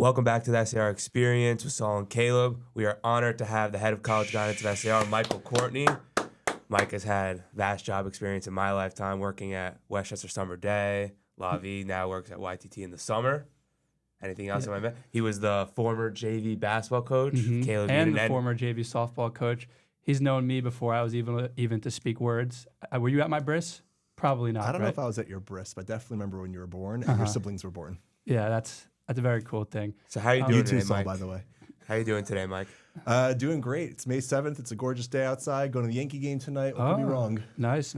Welcome back to the SAR Experience with Saul and Caleb. We are honored to have the head of college guidance of SAR, Michael Courtney. Mike has had vast job experience in my lifetime, working at Westchester Summer Day. La Vie now works at YTT in the summer. Anything else I met? He was the former JV basketball coach. Caleb, and the former JV softball coach. He's known me before I was even to speak words. Were you at my bris? Probably not. I don't know right? if I was at your bris, but I definitely remember when you were born and your siblings were born. Yeah, that's a very cool thing. So how are you doing You today, too, Saul, Mike? by the way. How are you doing today, Mike? Doing great. It's May 7th. It's a gorgeous day outside. Going to the Yankee game tonight. What could be wrong? Nice.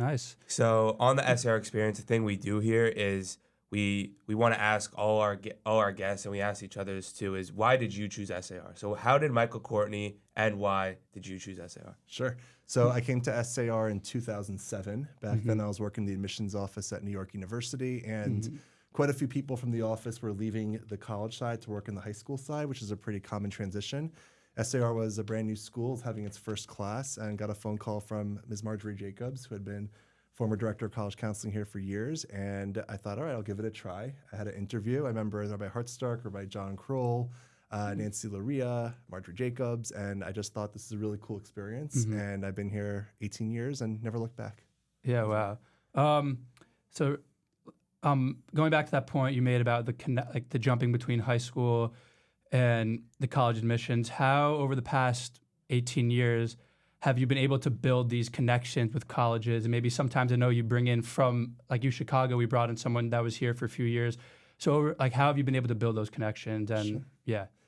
So on the SAR Experience, the thing we do here is we want to ask all our guests, and we ask each other's too, is why did you choose SAR? So how did Michael Courtney and why did you choose SAR? Sure. So I came to SAR in 2007. Back then I was working in the admissions office at New York University, and quite a few people from the office were leaving the college side to work in the high school side, which is a pretty common transition. SAR was a brand new school, was having its first class, and got a phone call from Ms. Marjorie Jacobs, who had been former director of college counseling here for years. And I thought, all right, I'll give it a try. I had an interview. I remember Rabbi Hartstark, Rabbi John Kroll, Nancy Loria, Marjorie Jacobs, and I just thought this is a really cool experience. And I've been here 18 years and never looked back. Yeah, wow. So going back to that point you made about the jumping between high school and the college admissions, how over the past 18 years have you been able to build these connections with colleges? And maybe sometimes I know you bring in from, like Chicago, we brought in someone that was here for a few years. So how have you been able to build those connections? And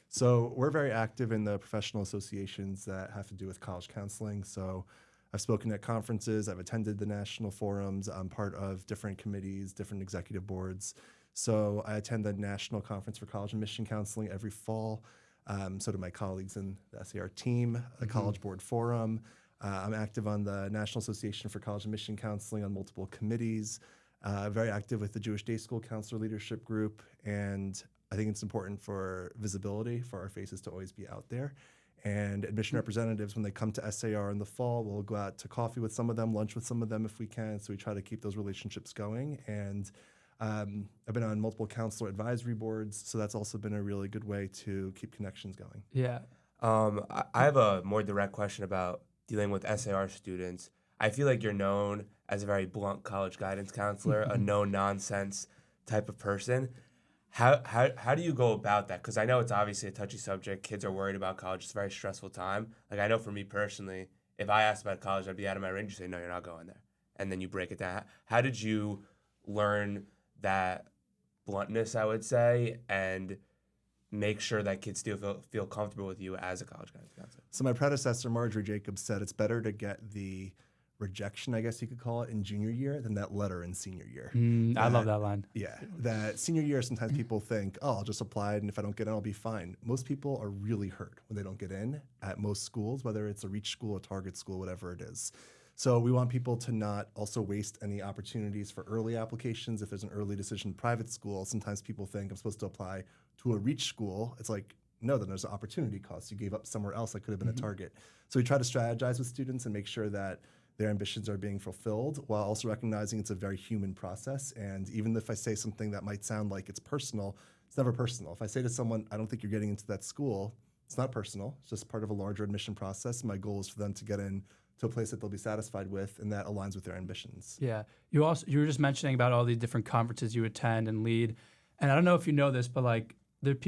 So we're very active in the professional associations that have to do with college counseling. So I've spoken at conferences, I've attended the national forums, I'm part of different committees, different executive boards. So I attend the National Conference for College Admission Counseling every fall. So do my colleagues in the SAR team, the College Board Forum. I'm active on the National Association for College Admission Counseling on multiple committees. Very active with the Jewish Day School Counselor Leadership Group. And I think it's important for visibility for our faces to always be out there. And admission representatives, when they come to SAR in the fall, we'll go out to coffee with some of them, lunch with some of them if we can. So we try to keep those relationships going. And I've been on multiple counselor advisory boards, so that's also been a really good way to keep connections going. Yeah. I have a more direct question about dealing with SAR students. I feel like you're known as a very blunt college guidance counselor, a no-nonsense type of person. How do you go about that? Because I know it's obviously a touchy subject. Kids are worried about college. It's a very stressful time. Like, I know for me personally, if I asked about college, I'd be out of my range. You say, no, you're not going there. And then you break it down. How did you learn that bluntness, I would say, and make sure that kids still feel comfortable with you as a college guidance counselor? So my predecessor, Marjorie Jacobs, said it's better to get the rejection, I guess you could call it, in junior year than that letter in senior year. I love that line. Yeah, that senior year, sometimes people think, oh, I'll just apply and if I don't get in, I'll be fine. Most people are really hurt when they don't get in at most schools, whether it's a Reach school, a Target school, whatever it is. So we want people to not also waste any opportunities for early applications. If there's an early decision private school, sometimes people think I'm supposed to apply to a Reach school. It's like, no, then there's an opportunity cost. You gave up somewhere else that could have been a Target. So we try to strategize with students and make sure that their ambitions are being fulfilled while also recognizing it's a very human process. And even if I say something that might sound like it's personal, it's never personal. If I say to someone, I don't think you're getting into that school, it's not personal. It's just part of a larger admission process. My goal is for them to get in to a place that they'll be satisfied with and that aligns with their ambitions. Yeah. You were just mentioning about all these different conferences you attend and lead. And I don't know if you know this, but like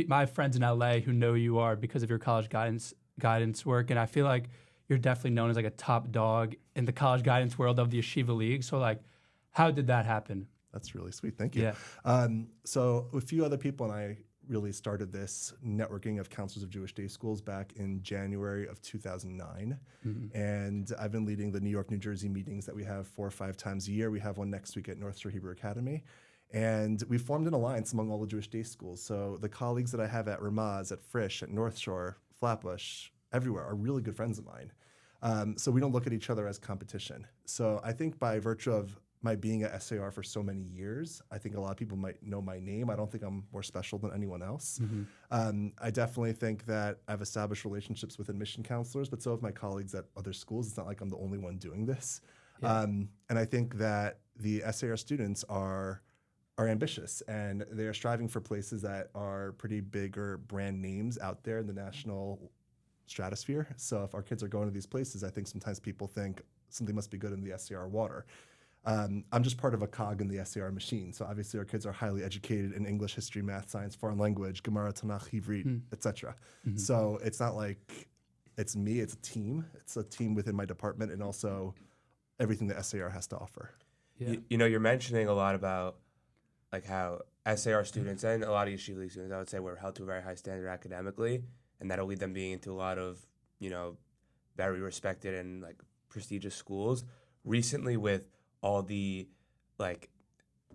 my friends in LA who know you are because of your college guidance work. And I feel like you're definitely known as like a top dog in the college guidance world of the Yeshiva League. So like, how did that happen? That's really sweet. Thank you. Yeah. So a few other people and I really started this networking of counselors of Jewish day schools back in January of 2009. And I've been leading the New York, New Jersey meetings that we have 4 or 5 times a year. We have one next week at North Shore Hebrew Academy. And we formed an alliance among all the Jewish day schools. So the colleagues that I have at Ramaz, at Frisch, at North Shore, Flatbush, everywhere are really good friends of mine. So we don't look at each other as competition. So I think by virtue of my being at SAR for so many years, I think a lot of people might know my name. I don't think I'm more special than anyone else. I definitely think that I've established relationships with admission counselors, but so have my colleagues at other schools. It's not like I'm the only one doing this. And I think that the SAR students are are ambitious and they are striving for places that are pretty bigger brand names out there in the national stratosphere. So if our kids are going to these places, I think sometimes people think something must be good in the SAR water. I'm just part of a cog in the SAR machine. So obviously our kids are highly educated in English, history, math, science, foreign language, Gemara, Tanakh, Ivrit, etc. So it's not like it's me, it's a team. It's a team within my department and also everything that SAR has to offer. Yeah. You know, you're mentioning a lot about like how SAR students and a lot of Yeshiva League students, I would say, were held to a very high standard academically, and that'll lead them being into a lot of, you know, very respected and like prestigious schools. Recently, with all the like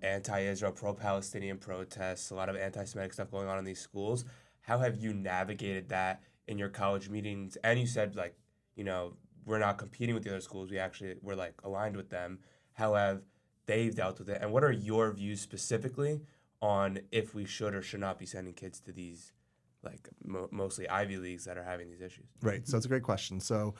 anti-Israel, pro-Palestinian protests, a lot of anti-Semitic stuff going on in these schools, how have you navigated that in your college meetings? And you said like, you know, we're not competing with the other schools. We're like aligned with them. How have they've dealt with it? And what are your views specifically on if we should or should not be sending kids to these like mostly Ivy Leagues that are having these issues? Right. So it's a great question. So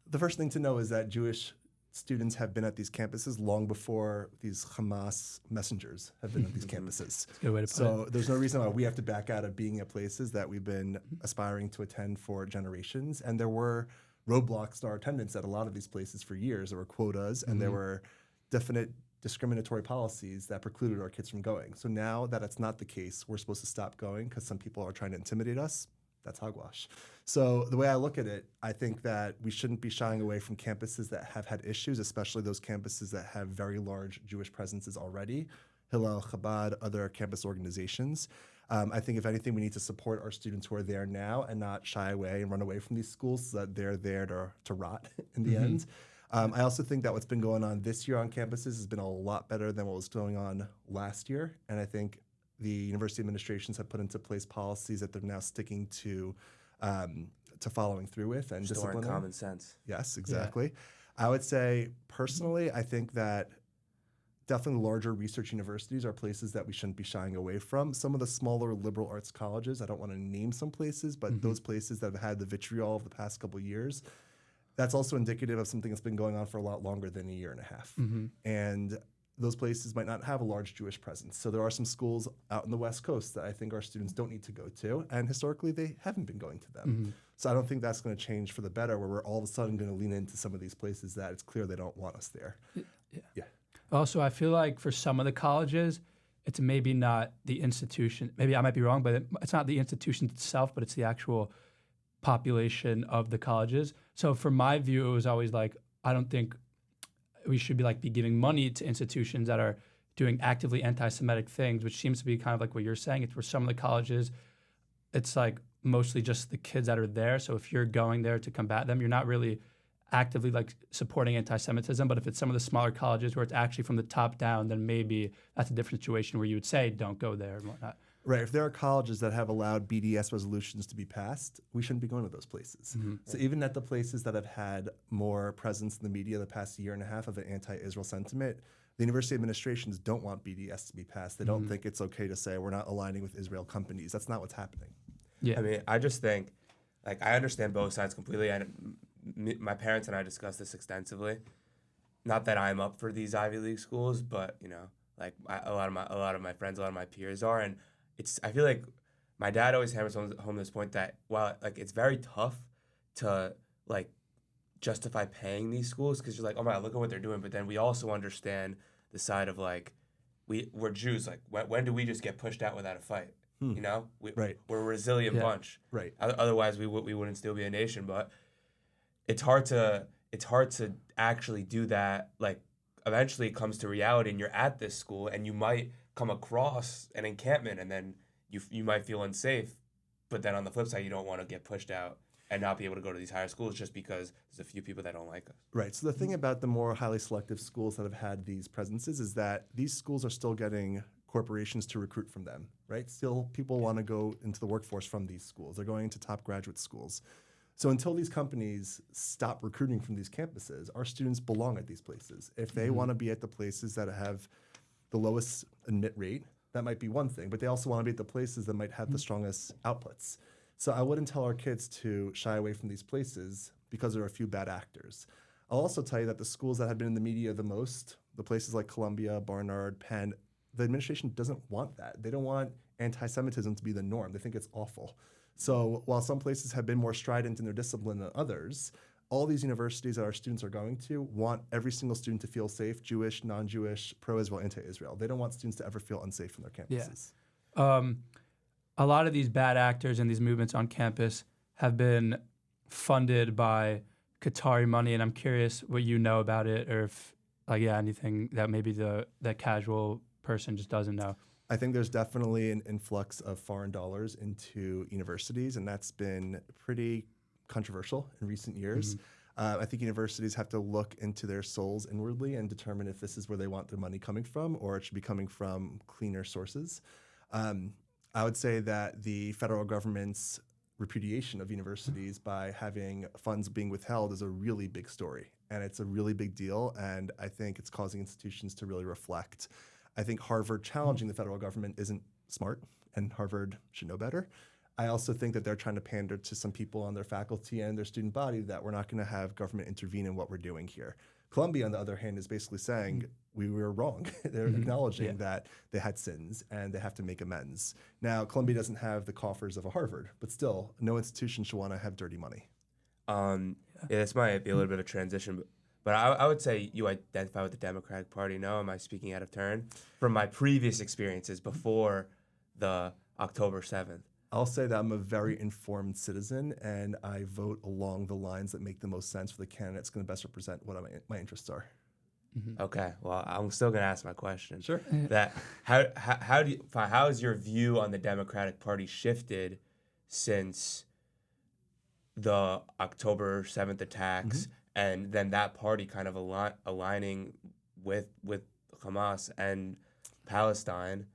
the first thing to know is that Jewish students have been at these campuses long before these Hamas messengers have been at these campuses. That's a good way to put So it. there's no reason why we have to back out of being at places that we've been aspiring to attend for generations. And there were roadblocks to our attendance at a lot of these places for years. There were quotas and there were definite discriminatory policies that precluded our kids from going. So now that it's not the case, we're supposed to stop going because some people are trying to intimidate us. That's hogwash. So the way I look at it, I think that we shouldn't be shying away from campuses that have had issues, especially those campuses that have very large Jewish presences already, Hillel, Chabad, other campus organizations. I think if anything, we need to support our students who are there now and not shy away and run away from these schools so that they're there to rot in the end. I also think that what's been going on this year on campuses has been a lot better than what was going on last year. And I think the university administrations have put into place policies that they're now sticking to following through with and Restoring disciplining. common sense. Yes, exactly. I would say personally, I think that definitely larger research universities are places that we shouldn't be shying away from. Some of the smaller liberal arts colleges, I don't want to name some places, but those places that have had the vitriol of the past couple of years, that's also indicative of something that's been going on for a lot longer than a year and a half. And those places might not have a large Jewish presence. So there are some schools out in the West Coast that I think our students don't need to go to, and historically they haven't been going to them. So I don't think that's going to change for the better, where we're all of a sudden going to lean into some of these places that it's clear they don't want us there. Yeah. Also, I feel like for some of the colleges, it's maybe not the institution. Maybe I might be wrong, but it's not the institution itself, but it's the actual population of the colleges. So from my view, it was always like, I don't think we should be giving money to institutions that are doing actively anti-Semitic things, which seems to be kind of like what you're saying. It's where some of the colleges, it's like mostly just the kids that are there. So if you're going there to combat them, you're not really actively like supporting anti-Semitism. But if it's some of the smaller colleges where it's actually from the top down, then maybe that's a different situation where you would say, don't go there and whatnot. Right. If there are colleges that have allowed BDS resolutions to be passed, we shouldn't be going to those places. So even at the places that have had more presence in the media the past year and a half of an anti-Israel sentiment, the university administrations don't want BDS to be passed. They don't think it's okay to say we're not aligning with Israel companies. That's not what's happening. Yeah. I mean, I just think, like, I understand both sides completely. My parents and I discussed this extensively. Not that I'm up for these Ivy League schools, but you know, like a lot of my friends, a lot of my peers are, and I feel like my dad always hammers home this point that while like it's very tough to like justify paying these schools because you're like, oh my God, look at what they're doing, but then we also understand the side of like we're Jews. Like when do we just get pushed out without a fight? You know, we're a resilient bunch. Right. Otherwise, we wouldn't still be a nation. But it's hard to actually do that. Like eventually, it comes to reality, and you're at this school, and you might come across an encampment, and then you might feel unsafe. But then on the flip side, you don't want to get pushed out and not be able to go to these higher schools just because there's a few people that don't like us. Right. So the thing about the more highly selective schools that have had these presences is that these schools are still getting corporations to recruit from them, right? Still, people want to go into the workforce from these schools. They're going into top graduate schools. So until these companies stop recruiting from these campuses, our students belong at these places. If they want to be at the places that have the lowest admit rate, that might be one thing, but they also want to be at the places that might have the strongest outputs. So I wouldn't tell our kids to shy away from these places because there are a few bad actors. I'll also tell you that the schools that have been in the media the most, the places like Columbia, Barnard, Penn, the administration doesn't want that. They don't want anti-Semitism to be the norm. They think it's awful. So while some places have been more strident in their discipline than others, all these universities that our students are going to want every single student to feel safe, Jewish, non-Jewish, pro-Israel, anti-Israel. They don't want students to ever feel unsafe in their campuses. A lot of these bad actors and these movements on campus have been funded by Qatari money, and I'm curious what you know about it, or if, anything that maybe that casual person just doesn't know. I think there's definitely an influx of foreign dollars into universities, and that's been pretty controversial in recent years. I think universities have to look into their souls inwardly and determine if this is where they want their money coming from, or it should be coming from cleaner sources. I would say that the federal government's repudiation of universities by having funds being withheld is a really big story, and it's a really big deal, and I think it's causing institutions to really reflect. I think Harvard challenging the federal government isn't smart, and Harvard should know better. I also think that they're trying to pander to some people on their faculty and their student body that we're not going to have government intervene in what we're doing here. Columbia, on the other hand, is basically saying we were wrong. They're acknowledging that they had sins and they have to make amends. Now, Columbia doesn't have the coffers of a Harvard, but still, no institution should want to have dirty money. This might be a little bit of a transition, but I would say you identify with the Democratic Party. No, am I speaking out of turn? From my previous experiences before the October 7th. I'll say that I'm a very informed citizen, and I vote along the lines that make the most sense for the candidate that's going to best represent what my interests are. Okay, well, I'm still going to ask my question. Sure. That how has your view on the Democratic Party shifted since the October 7th attacks, and then that party kind of aligning with Hamas and Palestine?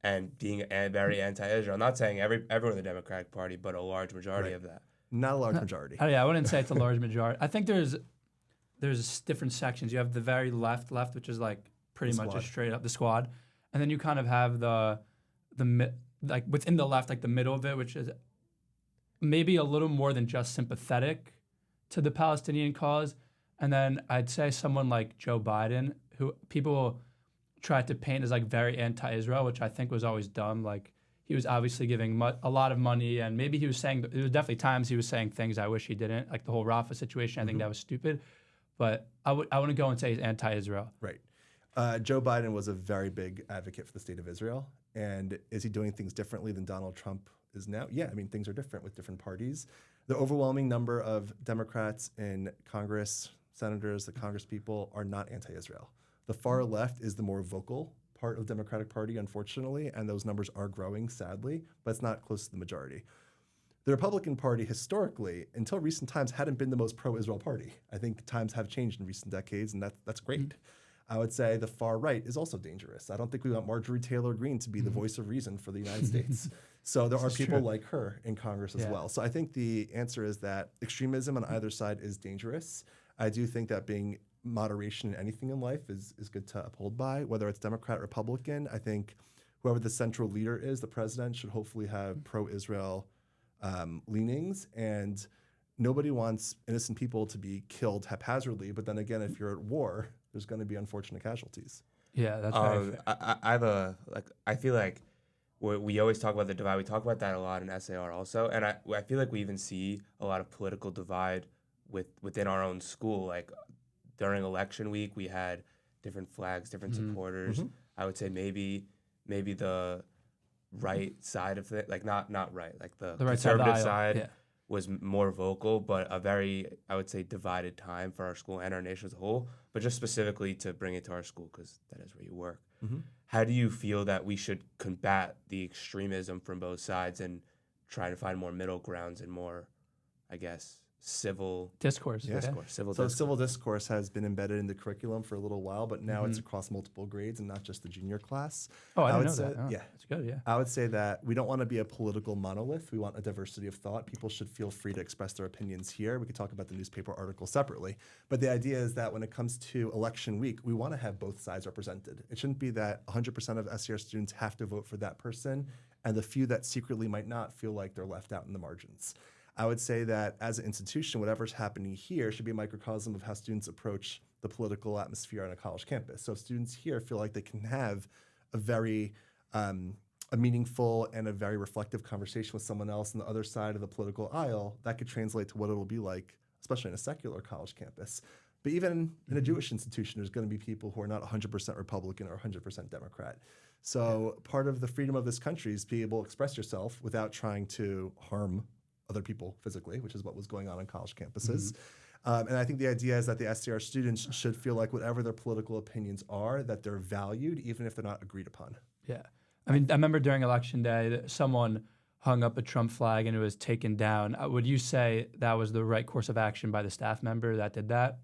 And being very anti-Israel. I'm not saying everyone in the Democratic Party, but a large majority of that. Not a large majority. I wouldn't say it's a large majority. I think there's different sections. You have the very left, which is like pretty much just straight up the squad, and then you kind of have the like within the left, like the middle of it, which is maybe a little more than just sympathetic to the Palestinian cause. And then I'd say someone like Joe Biden, who people tried to paint as like very anti-Israel, which I think was always dumb. Like he was obviously giving a lot of money, and maybe he was saying, there was definitely times he was saying things I wish he didn't, like the whole Rafah situation. I think that was stupid, but I wouldn't go and say he's anti-Israel. Right. Joe Biden was a very big advocate for the state of Israel, and is he doing things differently than Donald Trump is now? Yeah, I mean, things are different with different parties. The overwhelming number of Democrats in Congress, senators, the Congress people are not anti-Israel. The far left is the more vocal part of the Democratic Party, unfortunately, and those numbers are growing, sadly, but it's not close to the majority. The Republican Party, historically, until recent times, hadn't been the most pro-Israel party. I think times have changed in recent decades, and that's great. I would say the far right is also dangerous. I don't think we want Marjorie Taylor Greene to be the voice of reason for the United States. So there are people like her in Congress as well. So I think the answer is that extremism on either side is dangerous. I do think that being moderation in anything in life is good to uphold by, whether it's Democrat, Republican. I think whoever the central leader is, the president, should hopefully have pro-Israel leanings, and nobody wants innocent people to be killed haphazardly. But then again, if you're at war, there's going to be unfortunate casualties. Yeah, that's right. I feel like we always talk about the divide. We talk about that a lot in SAR also, and I feel like we even see a lot of political divide within our own school. Like during election week, we had different flags, different supporters. I would say maybe the right side of it, like not right, like the right conservative side side was more vocal, but a very, I would say, divided time for our school and our nation as a whole, but just specifically to bring it to our school because that is where you work. How do you feel that we should combat the extremism from both sides and try to find more middle grounds and more, I guess, civil discourse? Civil discourse has been embedded in the curriculum for a little while, but now it's across multiple grades and not just the junior class. Oh, I didn't know that. Oh, yeah, that's good. Yeah, I would say that we don't want to be a political monolith. We want a diversity of thought. People should feel free to express their opinions here. We could talk about the newspaper article separately, but the idea is that when it comes to election week, we want to have both sides represented. It shouldn't be that 100% of SER students have to vote for that person, and the few that secretly might not feel like they're left out in the margins. I would say that as an institution, whatever's happening here should be a microcosm of how students approach the political atmosphere on a college campus. So if students here feel like they can have a very a meaningful and a very reflective conversation with someone else on the other side of the political aisle, that could translate to what it'll be like, especially in a secular college campus. But even in a Jewish institution, there's going to be people who are not 100% Republican or 100% Democrat. So part of the freedom of this country is to be able to express yourself without trying to harm other people physically, which is what was going on college campuses. And I think the idea is that the SCR students should feel like whatever their political opinions are, that they're valued, even if they're not agreed upon. Yeah. I mean, I remember during Election Day that someone hung up a Trump flag and it was taken down. Would you say that was the right course of action by the staff member that did that?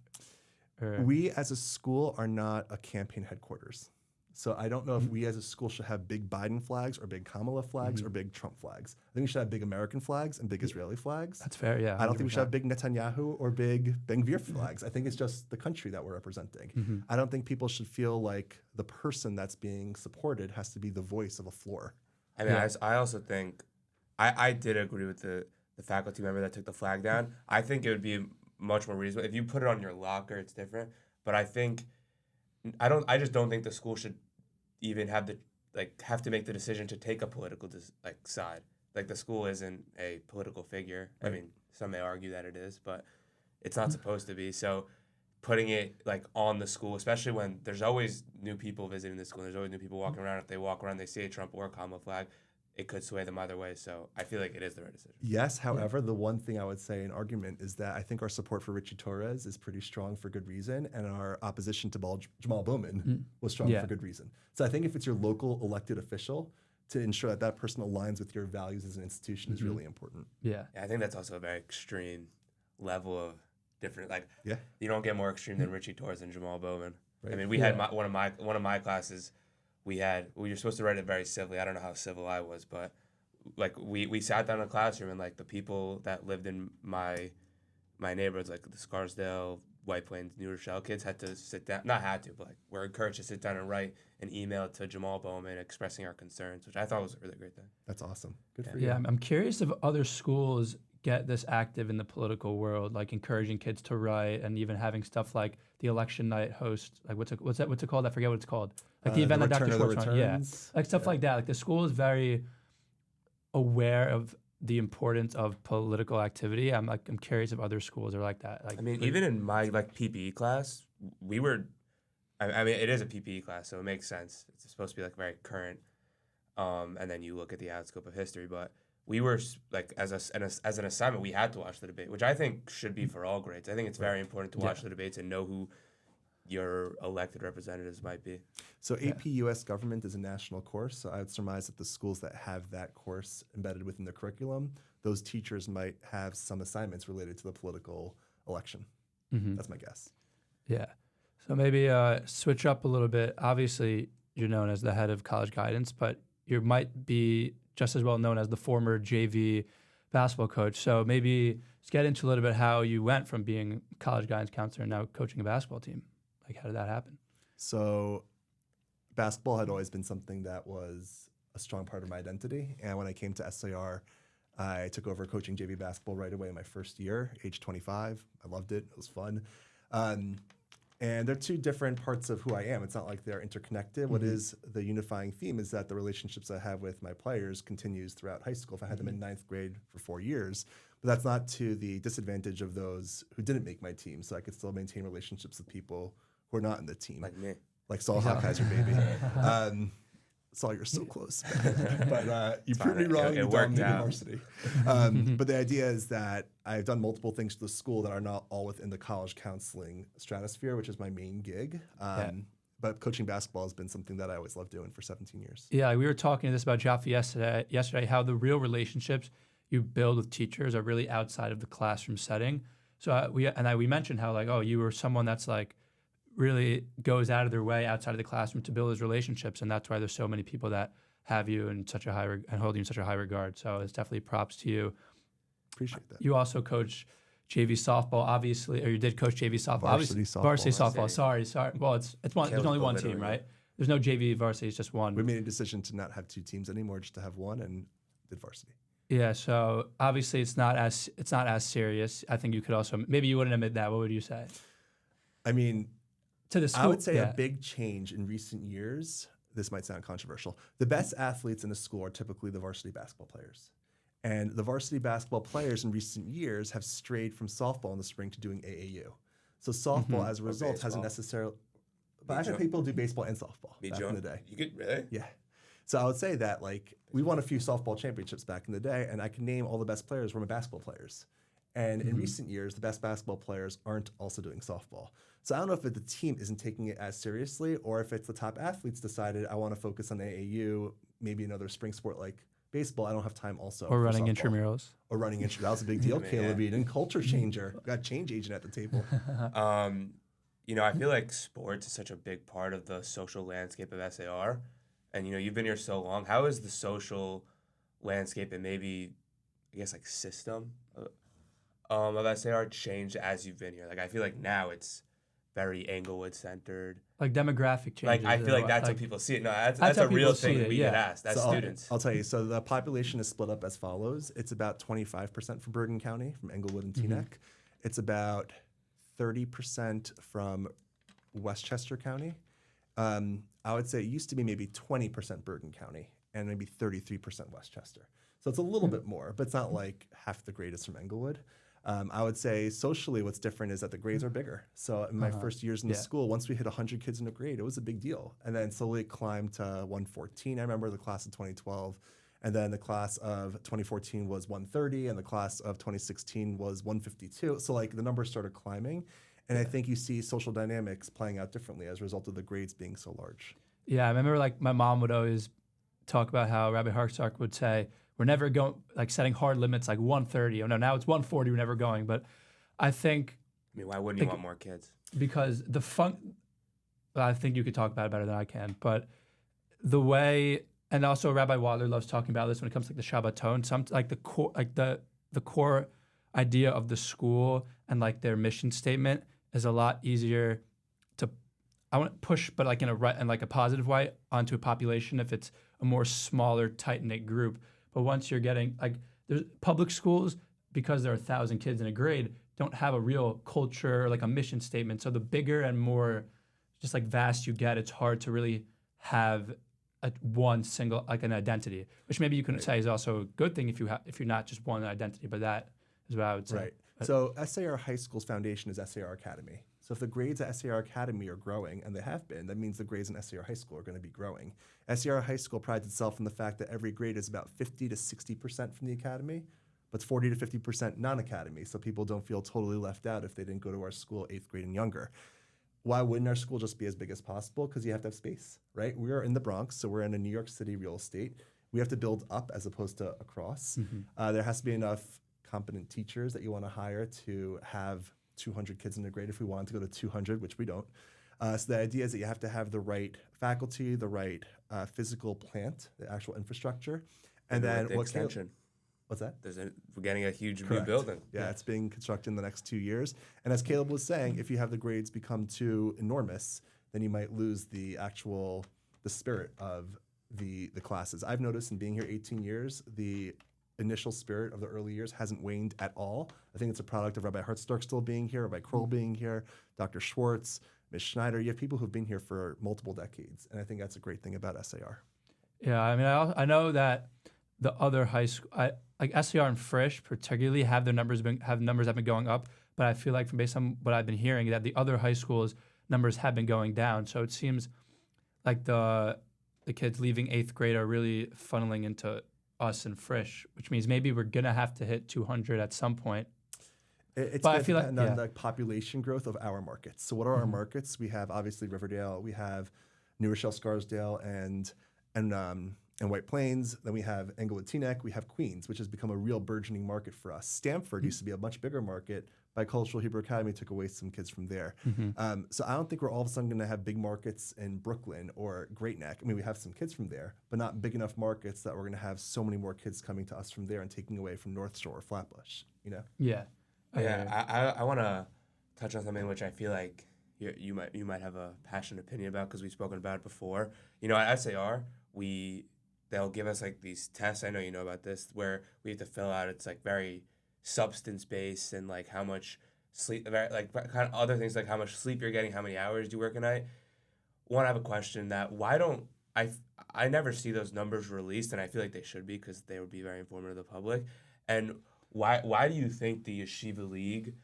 Or? We as a school are not a campaign headquarters. So I don't know if we as a school should have big Biden flags or big Kamala flags or big Trump flags. I think we should have big American flags and big Israeli flags. That's fair, yeah. I don't think we should have big Netanyahu or big Ben Gvir flags. I think it's just the country that we're representing. I don't think people should feel like the person that's being supported has to be the voice of a floor. I mean, I also think, I did agree with the faculty member that took the flag down. I think it would be much more reasonable. If you put it on your locker, it's different. But I just don't think the school should even have to make the decision to take a political side. Like, the school isn't a political figure. Right. I mean, some may argue that it is, but it's not supposed to be. So putting it on the school, especially when there's always new people visiting the school, there's always new people walking around. If they walk around, they see a Trump or a Kamala flag, it could sway them either way. So I feel like it is the right decision. Yes, however, the one thing I would say in argument is that I think our support for Richie Torres is pretty strong for good reason, and our opposition to Jamal Bowman was strong for good reason. So I think if it's your local elected official, to ensure that that person aligns with your values as an institution is really important. Yeah, I think that's also a very extreme level of different. You don't get more extreme than Richie Torres and Jamal Bowman. Right. I mean, we had one of my classes. You're supposed to write it very civilly. I don't know how civil I was, but we sat down in a classroom and the people that lived in my neighborhoods, like the Scarsdale, White Plains, New Rochelle kids had to sit down. Not had to, but we're encouraged to sit down and write an email to Jamal Bowman expressing our concerns, which I thought was a really great thing. That's awesome. Good for you. Yeah, I'm curious if other schools get this active in the political world, like encouraging kids to write and even having stuff like the election night host, what's it called? I forget what it's called. Like the event that Dr. Schwartz runs. Yeah, stuff like that. Like the school is very aware of the importance of political activity. I'm curious if other schools are like that. I mean, even in my PPE class, we were. I mean, it is a PPE class, so it makes sense. It's supposed to be very current, and then you look at the outscope of history. But we were as an assignment, we had to watch the debate, which I think should be for all grades. I think it's very important to watch the debates and know who your elected representatives might be. So AP US Government is a national course, so I would surmise that the schools that have that course embedded within the curriculum, those teachers might have some assignments related to the political election. That's my guess. Yeah. So maybe switch up a little bit. Obviously, you're known as the head of college guidance, but you might be just as well known as the former JV basketball coach. So maybe let's get into a little bit how you went from being a college guidance counselor and now coaching a basketball team. How did that happen? So basketball had always been something that was a strong part of my identity. And when I came to SAR, I took over coaching JV basketball right away in my first year, age 25. I loved it. It was fun. And they're two different parts of who I am. It's not like they're interconnected. What is the unifying theme is that the relationships I have with my players continues throughout high school. If I had them in ninth grade for 4 years, but that's not to the disadvantage of those who didn't make my team. So I could still maintain relationships with people who are not in the team. Like me. Like Saul Hawkeiser, baby. Saul, you're so close. But you proved me wrong. It worked out. Varsity. But the idea is that I've done multiple things to the school that are not all within the college counseling stratosphere, which is my main gig. But coaching basketball has been something that I always loved doing for 17 years. Yeah, we were talking this about Jaffa yesterday, how the real relationships you build with teachers are really outside of the classroom setting. So we mentioned how you were someone that's really goes out of their way outside of the classroom to build those relationships, and that's why there's so many people that have you in such a high and hold you in such a high regard. So it's definitely props to you. Appreciate that. You also coach JV softball, obviously, or you did coach JV softball. Varsity softball. Sorry. Well, it's one. There's only one team, right? There's no JV varsity. It's just one. We made a decision to not have two teams anymore, just to have one, and did varsity. Yeah. So obviously, it's not as serious. I think you could also maybe you wouldn't admit that. What would you say? I mean, to the school, I would say a big change in recent years. this might sound controversial. The best athletes in a school are typically the varsity basketball players. And the varsity basketball players in recent years have strayed from softball in the spring to doing AAU. So softball, as a result, hasn't necessarily. But I've had people do baseball and softball back in the day. You could really? Yeah. So I would say that like we won a few softball championships back in the day, and I can name all the best players were my basketball players. And in recent years, the best basketball players aren't also doing softball. So I don't know if the team isn't taking it as seriously, or if it's the top athletes decided I want to focus on AAU, maybe another spring sport like baseball. I don't have time also. Or running intramurals. Or running intramurals. That was a big deal, Caleb Eden. Culture changer. Got change agent at the table. You know, I feel like sports is such a big part of the social landscape of SAR. And, you know, you've been here so long. How is the social landscape and maybe, I guess, like system of SAR changed as you've been here? Like, I feel like now it's very Englewood centered. Like demographic changes. Like, I feel like that's how people see it. No, that's a real thing we get asked as students. I'll tell you. So the population is split up as follows. It's about 25% from Bergen County, from Englewood and Teaneck. It's about 30% from Westchester County. I would say it used to be maybe 20% Bergen County and maybe 33% Westchester. So it's a little bit more, but it's not like half the grade is from Englewood. I would say socially what's different is that the grades are bigger. So in my first years in the school, once we hit 100 kids in a grade, it was a big deal. And then slowly it climbed to 114. I remember the class of 2012. And then the class of 2014 was 130, and the class of 2016 was 152. So like the numbers started climbing. And I think you see social dynamics playing out differently as a result of the grades being so large. Yeah, I remember like my mom would always talk about how Rabbi Hartzark would say, we're never going, like setting hard limits like 130. Oh no, now it's 140, we're never going. But I think. I mean, why wouldn't you want more kids? Because I think you could talk about it better than I can. But the way, and also Rabbi Wadler loves talking about this when it comes to like the Shabbaton, like the core, like the core idea of the school and like their mission statement is a lot easier to, I want to push, but like in a positive way onto a population if it's a more smaller, tight-knit group. But once you're getting, like, there's public schools, because there are 1,000 kids in a grade, don't have a real culture or like a mission statement. So the bigger and more just like vast you get, it's hard to really have one single, like an identity, which maybe you can say is also a good thing if you're not just one identity, but that is what I would say. Right. So SAR High School's foundation is SAR Academy. So if the grades at SAR Academy are growing, and they have been, that means the grades in SAR High School are going to be growing. SAR High School prides itself in the fact that every grade is about 50 to 60% from the academy, but 40 to 50% non-academy, so people don't feel totally left out if they didn't go to our school 8th grade and younger. Why wouldn't our school just be as big as possible? Because you have to have space, right? We are in the Bronx, so we're in a New York City real estate. We have to build up as opposed to across. There has to be enough competent teachers that you want to hire to have 200 kids in a grade if we wanted to go to 200, which we don't. So the idea is that you have to have the right faculty, the right physical plant, the actual infrastructure, and then the extension. What's that? We're getting a huge new building. Yeah, it's being constructed in the next 2 years. And as Caleb was saying, if you have the grades become too enormous, then you might lose the spirit of the classes. I've noticed in being here 18 years, the initial spirit of the early years hasn't waned at all. I think it's a product of Rabbi Hartzark still being here, Rabbi Kroll being here, Dr. Schwartz, Ms. Schneider. You have people who've been here for multiple decades, and I think that's a great thing about SAR. Yeah, I mean, I know that the other high school, like SAR and Frisch particularly, have numbers that have been going up, but I feel like based on what I've been hearing, that the other high schools' numbers have been going down. So it seems like the kids leaving 8th grade are really funneling into us and Frisch, which means maybe we're gonna have to hit 200 at some point. It's going to depend on the population growth of our markets. So what are our markets? We have obviously Riverdale, we have New Rochelle, Scarsdale, and White Plains. Then we have Englewood, Teaneck. We have Queens, which has become a real burgeoning market for us. Stamford used to be a much bigger market. Bicultural Hebrew Academy took away some kids from there. So I don't think we're all of a sudden going to have big markets in Brooklyn or Great Neck. I mean, we have some kids from there, but not big enough markets that we're going to have so many more kids coming to us from there and taking away from North Shore or Flatbush, you know? Yeah. I want to touch on something which I feel like you might have a passionate opinion about because we've spoken about it before. You know, at SAR, they'll give us like these tests. I know you know about this, where we have to fill out. It's like very substance based and like how much sleep, like kind of other things like how much sleep you're getting, how many hours do you work a night. I have a question that why don't I never see those numbers released, and I feel like they should be because they would be very informative to the public. And why do you think the Yeshiva League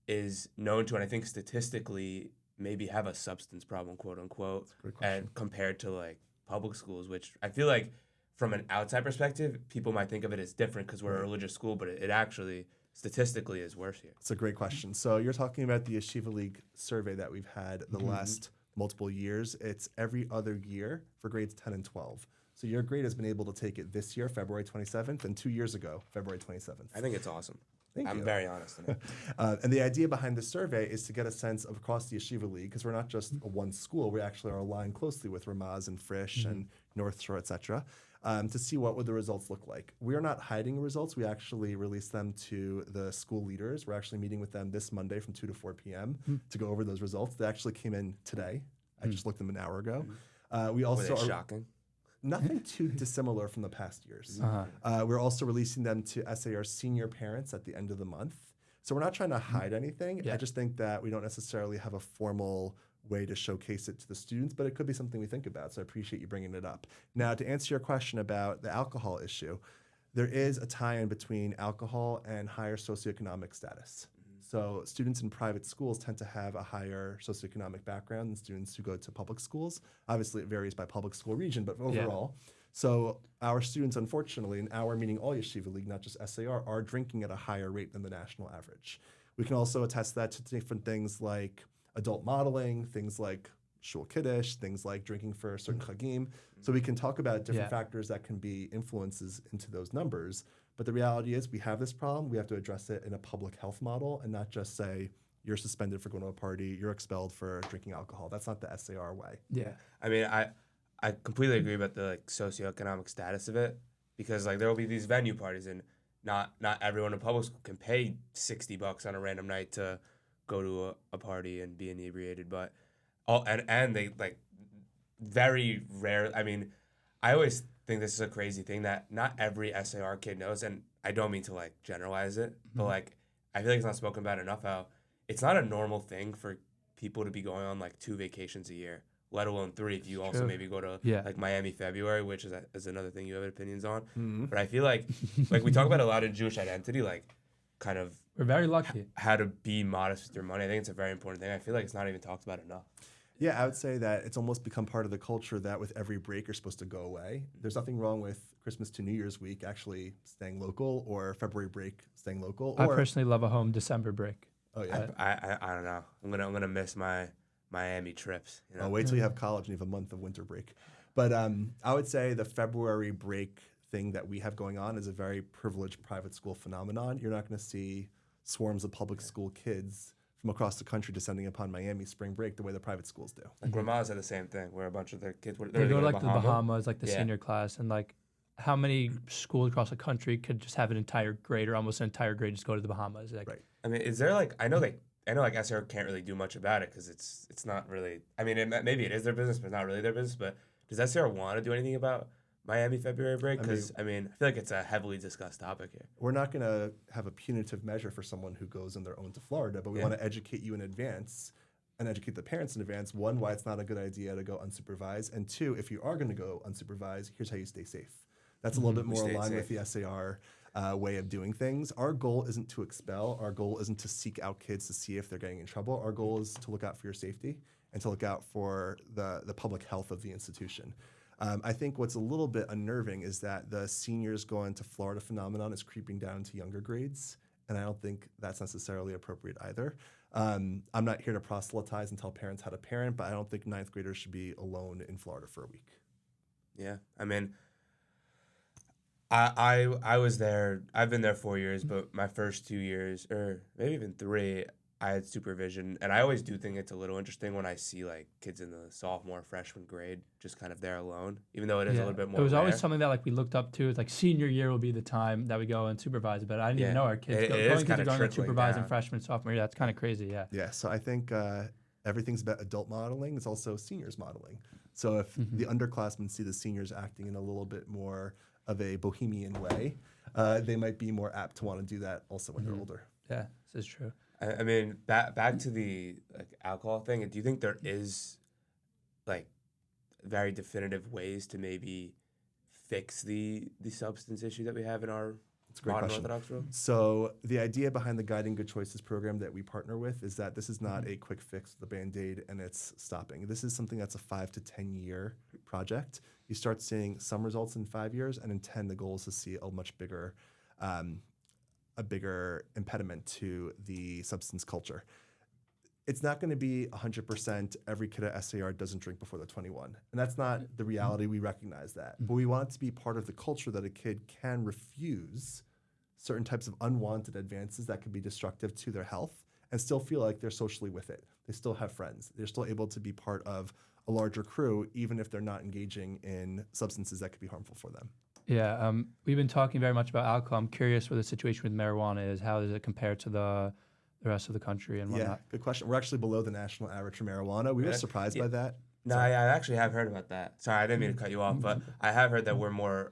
is known to, and I think statistically maybe have a substance problem, quote unquote, and compared to like public schools, which I feel like from an outside perspective, people might think of it as different because we're a religious school, but it actually statistically is worse here. It's a great question. So you're talking about the Yeshiva League survey that we've had the last multiple years. It's every other year for grades 10 and 12. So your grade has been able to take it this year, February 27th, and 2 years ago, February 27th. I think it's awesome. I'm very honest in it. And the idea behind the survey is to get a sense of across the Yeshiva League, because we're not just a one school, we actually are aligned closely with Ramaz and Frisch and North Shore, et cetera, to see what would the results look like. We are not hiding results. We actually release them to the school leaders. We're actually meeting with them this Monday from 2 to 4 p.m. To go over those results. They actually came in today. I just looked them an hour ago. We also Were they shocking? Nothing too dissimilar from the past years. We're also releasing them to SAR senior parents at the end of the month. So we're not trying to hide anything. I just think that we don't necessarily have a formal way to showcase it to the students, but it could be something we think about. So I appreciate you bringing it up. Now, to answer your question about the alcohol issue, there is a tie-in between alcohol and higher socioeconomic status. So students in private schools tend to have a higher socioeconomic background than students who go to public schools. Obviously, it varies by public school region, but overall. So our students, unfortunately, and our meaning all Yeshiva League, not just SAR, are drinking at a higher rate than the national average. We can also attest that to different things like adult modeling, things like shul kiddush, things like drinking for certain chagim. So we can talk about different factors that can be influences into those numbers. But the reality is we have this problem. We have to address it in a public health model and not just say, you're suspended for going to a party, you're expelled for drinking alcohol. That's not the SAR way. Yeah. I mean, I completely agree about the like socioeconomic status of it because like there will be these venue parties and not everyone in public school can pay $60 on a random night to go to a party and be inebriated. But and they like very rare. I mean, I always think this is a crazy thing that not every SAR kid knows, and I don't mean to like generalize it, but like I feel like it's not spoken about enough how it's not a normal thing for people to be going on like 2 vacations a year, let alone 3 if you also maybe go to like Miami February, which is another thing you have opinions on. But I feel like we talk about a lot of Jewish identity, like kind of we're very lucky how to be modest with your money. I think it's a very important thing. I feel like it's not even talked about enough. Yeah, I would say that it's almost become part of the culture that with every break you're supposed to go away. There's nothing wrong with Christmas to New Year's week actually staying local or February break staying local. I personally love a home December break. Oh yeah. I don't know. I'm gonna miss my Miami trips. You know? Oh, wait till you have college and you have a month of winter break. But I would say the February break thing that we have going on is a very privileged private school phenomenon. You're not going to see swarms of public school kids from across the country descending upon Miami spring break the way the private schools do. Like Ramaz had the same thing, where a bunch of their kids were they go like to the Bahamas, like the senior class, and like how many schools across the country could just have an entire grade or almost an entire grade just go to the Bahamas? Like, right. I mean, is there like I know like SR can't really do much about it because it's not really. I mean, maybe it is their business, but it's not really their business. But does SR want to do anything about Miami February break? Because I mean, I feel like it's a heavily discussed topic here. We're not going to have a punitive measure for someone who goes on their own to Florida, but we want to educate you in advance and educate the parents in advance. 1, why it's not a good idea to go unsupervised, and 2, if you are going to go unsupervised, here's how you stay safe. That's a little bit more aligned with the SAR way of doing things. Our goal isn't to expel. Our goal isn't to seek out kids to see if they're getting in trouble. Our goal is to look out for your safety and to look out for the public health of the institution. I think what's a little bit unnerving is that the seniors going to Florida phenomenon is creeping down to younger grades, and I don't think that's necessarily appropriate either. I'm not here to proselytize and tell parents how to parent, but I don't think 9th graders should be alone in Florida for a week. Yeah, I mean, I was there. I've been there 4 years, but my first 2 years, or maybe even 3, I had supervision, and I always do think it's a little interesting when I see like kids in the sophomore, freshman grade just kind of there alone, even though it is a little bit more. It was rare. always something that like we looked up to. It's like senior year will be the time that we go and supervise, but I didn't even know our kids going and supervising freshman, sophomore year. That's kind of crazy. Yeah. Yeah. So I think everything's about adult modeling. It's also seniors modeling. So if the underclassmen see the seniors acting in a little bit more of a bohemian way, they might be more apt to want to do that also when they're older. Yeah, this is true. I mean, back to the like alcohol thing. Do you think there is like very definitive ways to maybe fix the substance issue that we have in our It's a great modern question. Orthodox world? So the idea behind the Guiding Good Choices program that we partner with is that this is not a quick fix with a Band-Aid and it's stopping. This is something that's a 5 to 10 year project. You start seeing some results in 5 years, and in 10, the goal is to see a much bigger, impediment to the substance culture. It's not going to be 100% every kid at SAR doesn't drink before they're 21. And that's not the reality. We recognize that. But we want it to be part of the culture that a kid can refuse certain types of unwanted advances that could be destructive to their health and still feel like they're socially with it. They still have friends. They're still able to be part of a larger crew, even if they're not engaging in substances that could be harmful for them. Yeah, we've been talking very much about alcohol. I'm curious what the situation with marijuana is. How does it compare to the rest of the country and whatnot? Yeah, good question. We're actually below the national average for marijuana. We were surprised by that. No, I actually have heard about that. Sorry, I didn't mean to cut you off, but I have heard that we're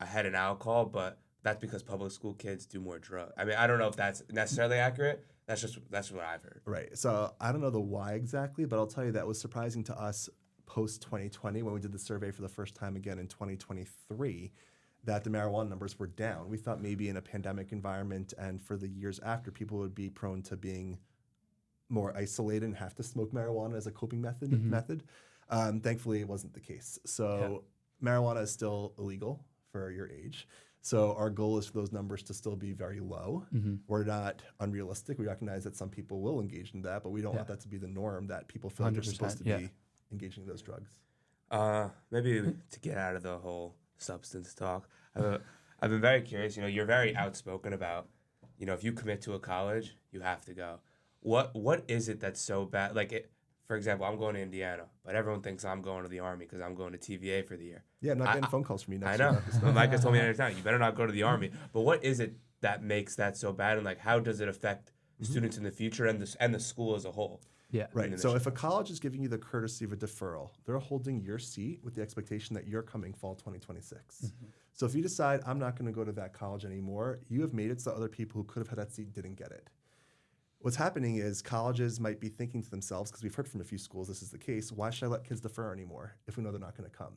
ahead in alcohol, but that's because public school kids do more drugs. I mean, I don't know if that's necessarily accurate. That's what I've heard. Right. So I don't know the why exactly, but I'll tell you that was surprising to us post 2020 when we did the survey for the first time again in 2023, that the marijuana numbers were down. We thought maybe in a pandemic environment and for the years after, people would be prone to being more isolated and have to smoke marijuana as a coping method. Thankfully, it wasn't the case. So marijuana is still illegal for your age. So our goal is for those numbers to still be very low. We're not unrealistic. We recognize that some people will engage in that, but we don't want that to be the norm, that people feel like they're supposed to be engaging in those drugs. Maybe to get out of the whole substance talk, I've been very curious. You're very outspoken about, if you commit to a college, you have to go. What is it that's so bad? For example, I'm going to Indiana, but everyone thinks I'm going to the Army because I'm going to TVA for the year. Yeah, I'm not getting phone calls from you next year. I know. Mike has told me every time, you better not go to the Army. But what is it that makes that so bad, and how does it affect students in the future and the school as a whole? Yeah. Right. So if a college is giving you the courtesy of a deferral, they're holding your seat with the expectation that you're coming fall 2026. So if you decide, I'm not going to go to that college anymore, you have made it so other people who could have had that seat didn't get it. What's happening is colleges might be thinking to themselves, because we've heard from a few schools this is the case, why should I let kids defer anymore if we know they're not going to come?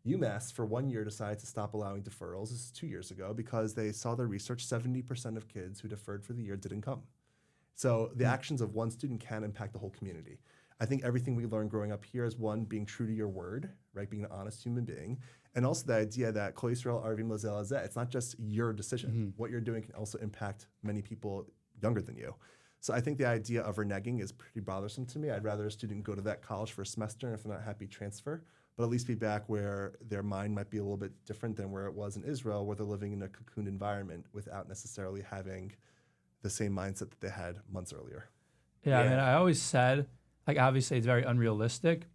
UMass, for 1 year, decided to stop allowing deferrals. This is 2 years ago, because they saw their research, 70% of kids who deferred for the year didn't come. So the actions of one student can impact the whole community. I think everything we learned growing up here is, one, being true to your word, right, being an honest human being, and also the idea that Kol Yisrael Arvim Lazel Hazeh, it's not just your decision. What you're doing can also impact many people younger than you. So I think the idea of reneging is pretty bothersome to me. I'd rather a student go to that college for a semester, and if they're not happy, transfer, but at least be back where their mind might be a little bit different than where it was in Israel, where they're living in a cocooned environment without necessarily having the same mindset that they had months earlier. Yeah, I mean, I always said, obviously it's very unrealistic,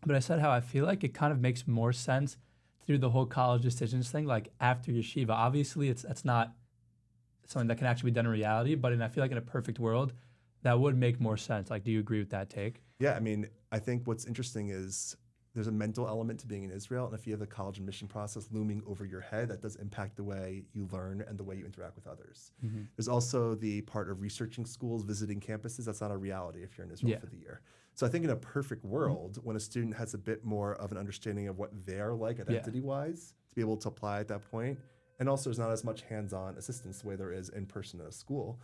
but I said how I feel like it kind of makes more sense through the whole college decisions thing, after yeshiva. Obviously, that's not something that can actually be done in reality, but I feel like in a perfect world, that would make more sense. Do you agree with that take? Yeah, I mean, I think what's interesting is there's a mental element to being in Israel, and if you have the college admission process looming over your head, that does impact the way you learn and the way you interact with others. There's also the part of researching schools, visiting campuses. That's not a reality if you're in Israel for the year. So I think in a perfect world, when a student has a bit more of an understanding of what they're like identity-wise, to be able to apply at that point, and also there's not as much hands-on assistance the way there is in person at a school.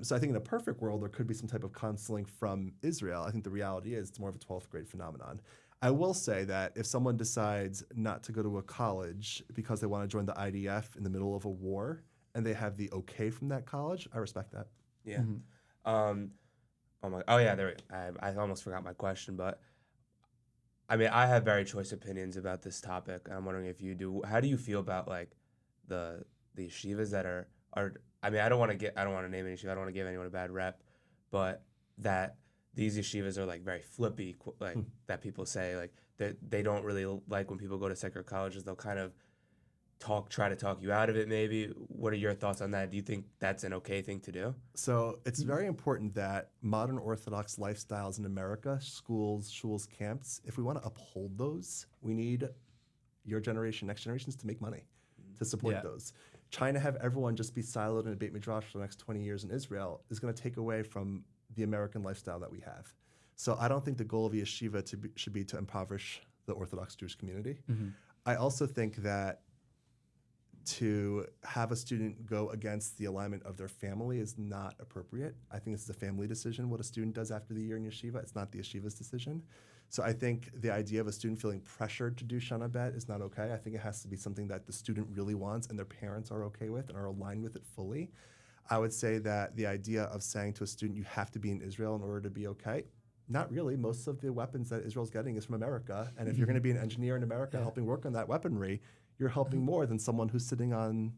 So I think in a perfect world, there could be some type of counseling from Israel. I think the reality is it's more of a 12th grade phenomenon. I will say that if someone decides not to go to a college because they want to join the IDF in the middle of a war and they have the okay from that college, I respect that. Yeah. I almost forgot my question, but I mean, I have very choice opinions about this topic. I'm wondering if you do. How do you feel about the yeshivas that are I mean, I don't want to name any yeshiva. I don't want to give anyone a bad rep, but that these yeshivas are very flippy, that people say they don't really like when people go to secular colleges. They'll kind of try to talk you out of it. Maybe. What are your thoughts on that? Do you think that's an okay thing to do? So it's very important that modern Orthodox lifestyles in America, schools, shuls, camps, if we want to uphold those, we need your generation, next generations to make money to support those. Trying to have everyone just be siloed in a Beit Midrash for the next 20 years in Israel is going to take away from the American lifestyle that we have. So I don't think the goal of a yeshiva should be to impoverish the Orthodox Jewish community. I also think that to have a student go against the alignment of their family is not appropriate. I think this is a family decision, what a student does after the year in yeshiva. It's not the yeshiva's decision. So I think the idea of a student feeling pressured to do Shana Bet is not okay. I think it has to be something that the student really wants and their parents are okay with and are aligned with it fully. I would say that the idea of saying to a student, you have to be in Israel in order to be okay, not really. Most of the weapons that Israel's getting is from America. And if you're going to be an engineer in America helping work on that weaponry, you're helping more than someone who's sitting on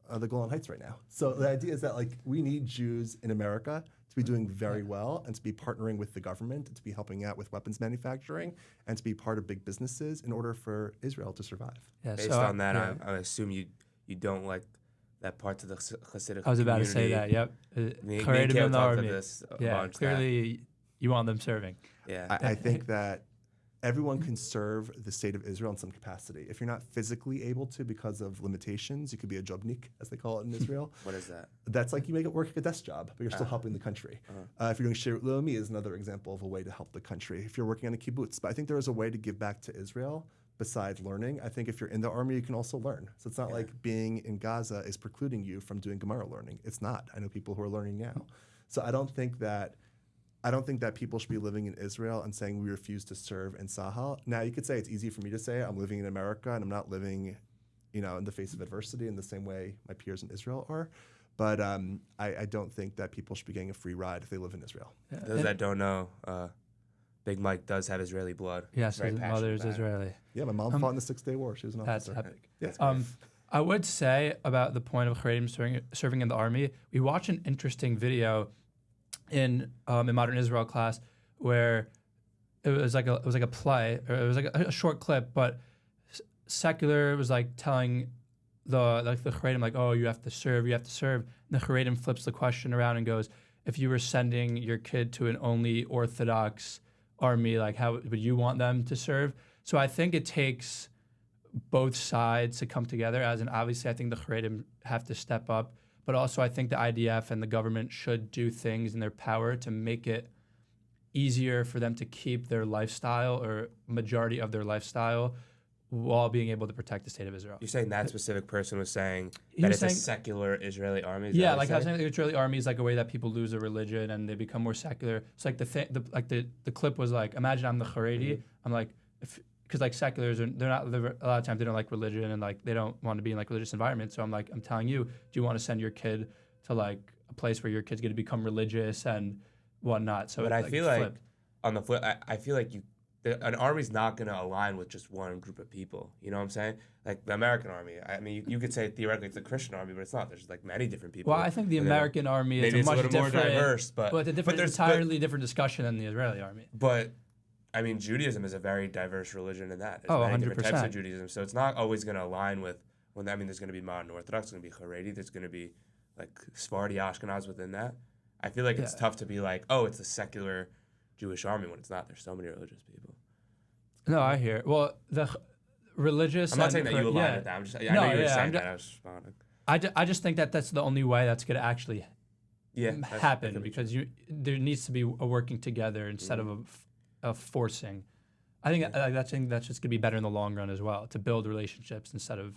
the Golan Heights right now. So the idea is that like we need Jews in America to be doing very well and to be partnering with the government and to be helping out with weapons manufacturing and to be part of big businesses in order for Israel to survive. Yeah, based on that, I assume you don't like that part of the Hasidic I was about community. to say that, yep. Charedim in the army. Clearly you want them serving. Yeah, I think that everyone can serve the state of Israel in some capacity. If you're not physically able to because of limitations, you could be a jobnik, as they call it in Israel. What is that? That's like you make it work like a desk job, but you're still helping the country. If you're doing Shirut Leumi is another example of a way to help the country. If you're working on a kibbutz. But I think there is a way to give back to Israel besides learning. I think if you're in the army, you can also learn. So it's not like being in Gaza is precluding you from doing Gemara learning. It's not. I know people who are learning now. So I don't think that people should be living in Israel and saying we refuse to serve in Sahel. Now, you could say it's easy for me to say I'm living in America and I'm not living, in the face of adversity in the same way my peers in Israel are. But I don't think that people should be getting a free ride if they live in Israel. Yeah. Those that don't know, Big Mike does have Israeli blood. Yes, his mother is Israeli. Yeah, my mom fought in the 6-Day War. She was an officer. That's epic. Yeah, I would say about the point of Charedim serving in the army, we watched an interesting video in Modern Israel class where it was like a play, or it was like a short clip, but secular was like telling the Charedim like, oh, you have to serve. And the Charedim flips the question around and goes, if you were sending your kid to an only Orthodox army, like how would you want them to serve? So I think it takes both sides to come together, as in obviously I think the Charedim have to step up, but also I think the IDF and the government should do things in their power to make it easier for them to keep their lifestyle or majority of their lifestyle while being able to protect the state of Israel. You're saying that specific person was saying that it's a secular Israeli army? Yeah, like I was saying the Israeli army is like a way that people lose their religion and they become more secular. It's like the clip was like, imagine I'm the Haredi. I'm like, because like seculars, they're not, a lot of times they don't like religion and like they don't want to be in like religious environments. So I'm like, I'm telling you, do you want to send your kid to like a place where your kid's going to become religious and whatnot? So, but I feel like on the flip, I feel like an army's not going to align with just one group of people. You know what I'm saying? Like the American army. I mean, you could say theoretically it's a Christian army, but it's not. There's like many different people. Well, I think the American army is a much little more diverse, but it's an entirely different discussion than the Israeli army. But I mean, Judaism is a very diverse religion in that. There's many 100%. different types of Judaism, so it's not always going to align with. There's going to be modern Orthodox, there's going to be Haredi, there's going to be like Sephardi, Ashkenaz within that. I feel like it's tough to be like, oh, it's a secular Jewish army when it's not. There's so many religious people. No, I hear. Well, the religious. I'm not saying that you align with that. I'm just. I know you were saying that. I was responding. I just think that that's the only way that's going to actually happen, because there needs to be a working together instead of a forcing. I think that's just going to be better in the long run as well, to build relationships instead of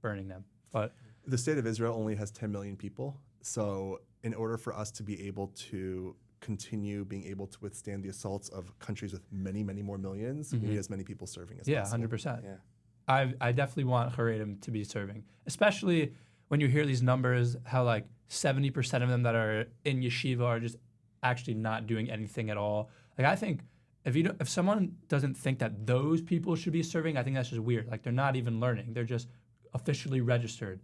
burning them. But the state of Israel only has 10 million people, so in order for us to be able to continue being able to withstand the assaults of countries with many, many more millions, we need as many people serving as possible. 100%. Yeah, I definitely want Charedim to be serving, especially when you hear these numbers, how like 70% of them that are in yeshiva are just actually not doing anything at all. Like I think if someone doesn't think that those people should be serving, I think that's just weird. Like they're not even learning; they're just officially registered.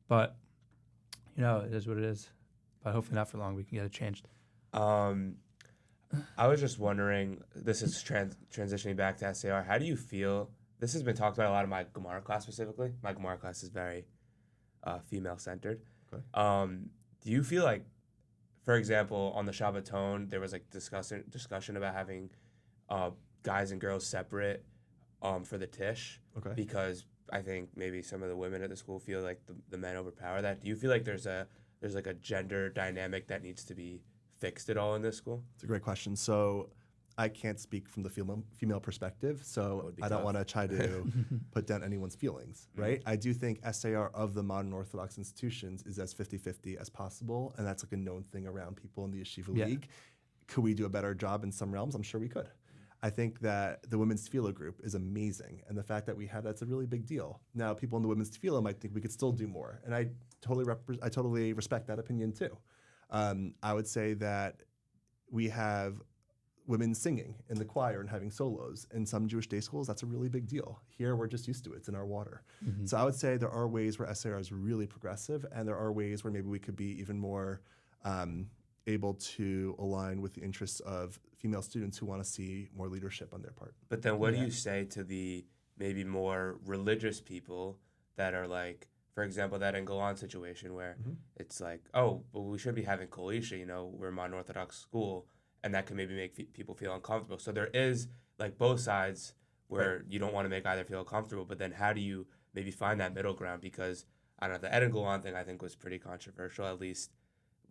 But it is what it is. But hopefully not for long. We can get it changed. I was just wondering, this is transitioning back to SAR. How do you feel? This has been talked about a lot in my Gemara class specifically. My Gemara class is very female-centered. Okay. Do you feel like, for example, on the Shabbaton, there was like discussion about having guys and girls separate for the Tish? Okay. Because I think maybe some of the women at the school feel like the men overpower that. Do you feel like there's like a gender dynamic that needs to be fixed at all in this school? It's a great question. So I can't speak from the female perspective, so I don't tough. want to try to put down anyone's feelings, right? I do think SAR of the modern Orthodox institutions is as 50-50 as possible, and that's like a known thing around people in the Yeshiva League. Could we do a better job in some realms? I'm sure we could. I think that the women's tefillah group is amazing, and the fact that we have that's a really big deal. Now, people in the women's tefillah might think we could still do more, and I totally respect that opinion too. I would say that we have women singing in the choir and having solos. In some Jewish day schools, that's a really big deal. Here, we're just used to it. It's in our water. So I would say there are ways where SAR is really progressive, and there are ways where maybe we could be even more able to align with the interests of female students who want to see more leadership on their part. But then what do you say to the maybe more religious people that are like, for example, that in Golan situation where it's like, oh, well, we should be having Kol Isha, we're a modern Orthodox school, and that can maybe make people feel uncomfortable. So there is like both sides where you don't want to make either feel comfortable, but then how do you maybe find that middle ground? Because, I don't know, the Ed and Golan thing I think was pretty controversial, at least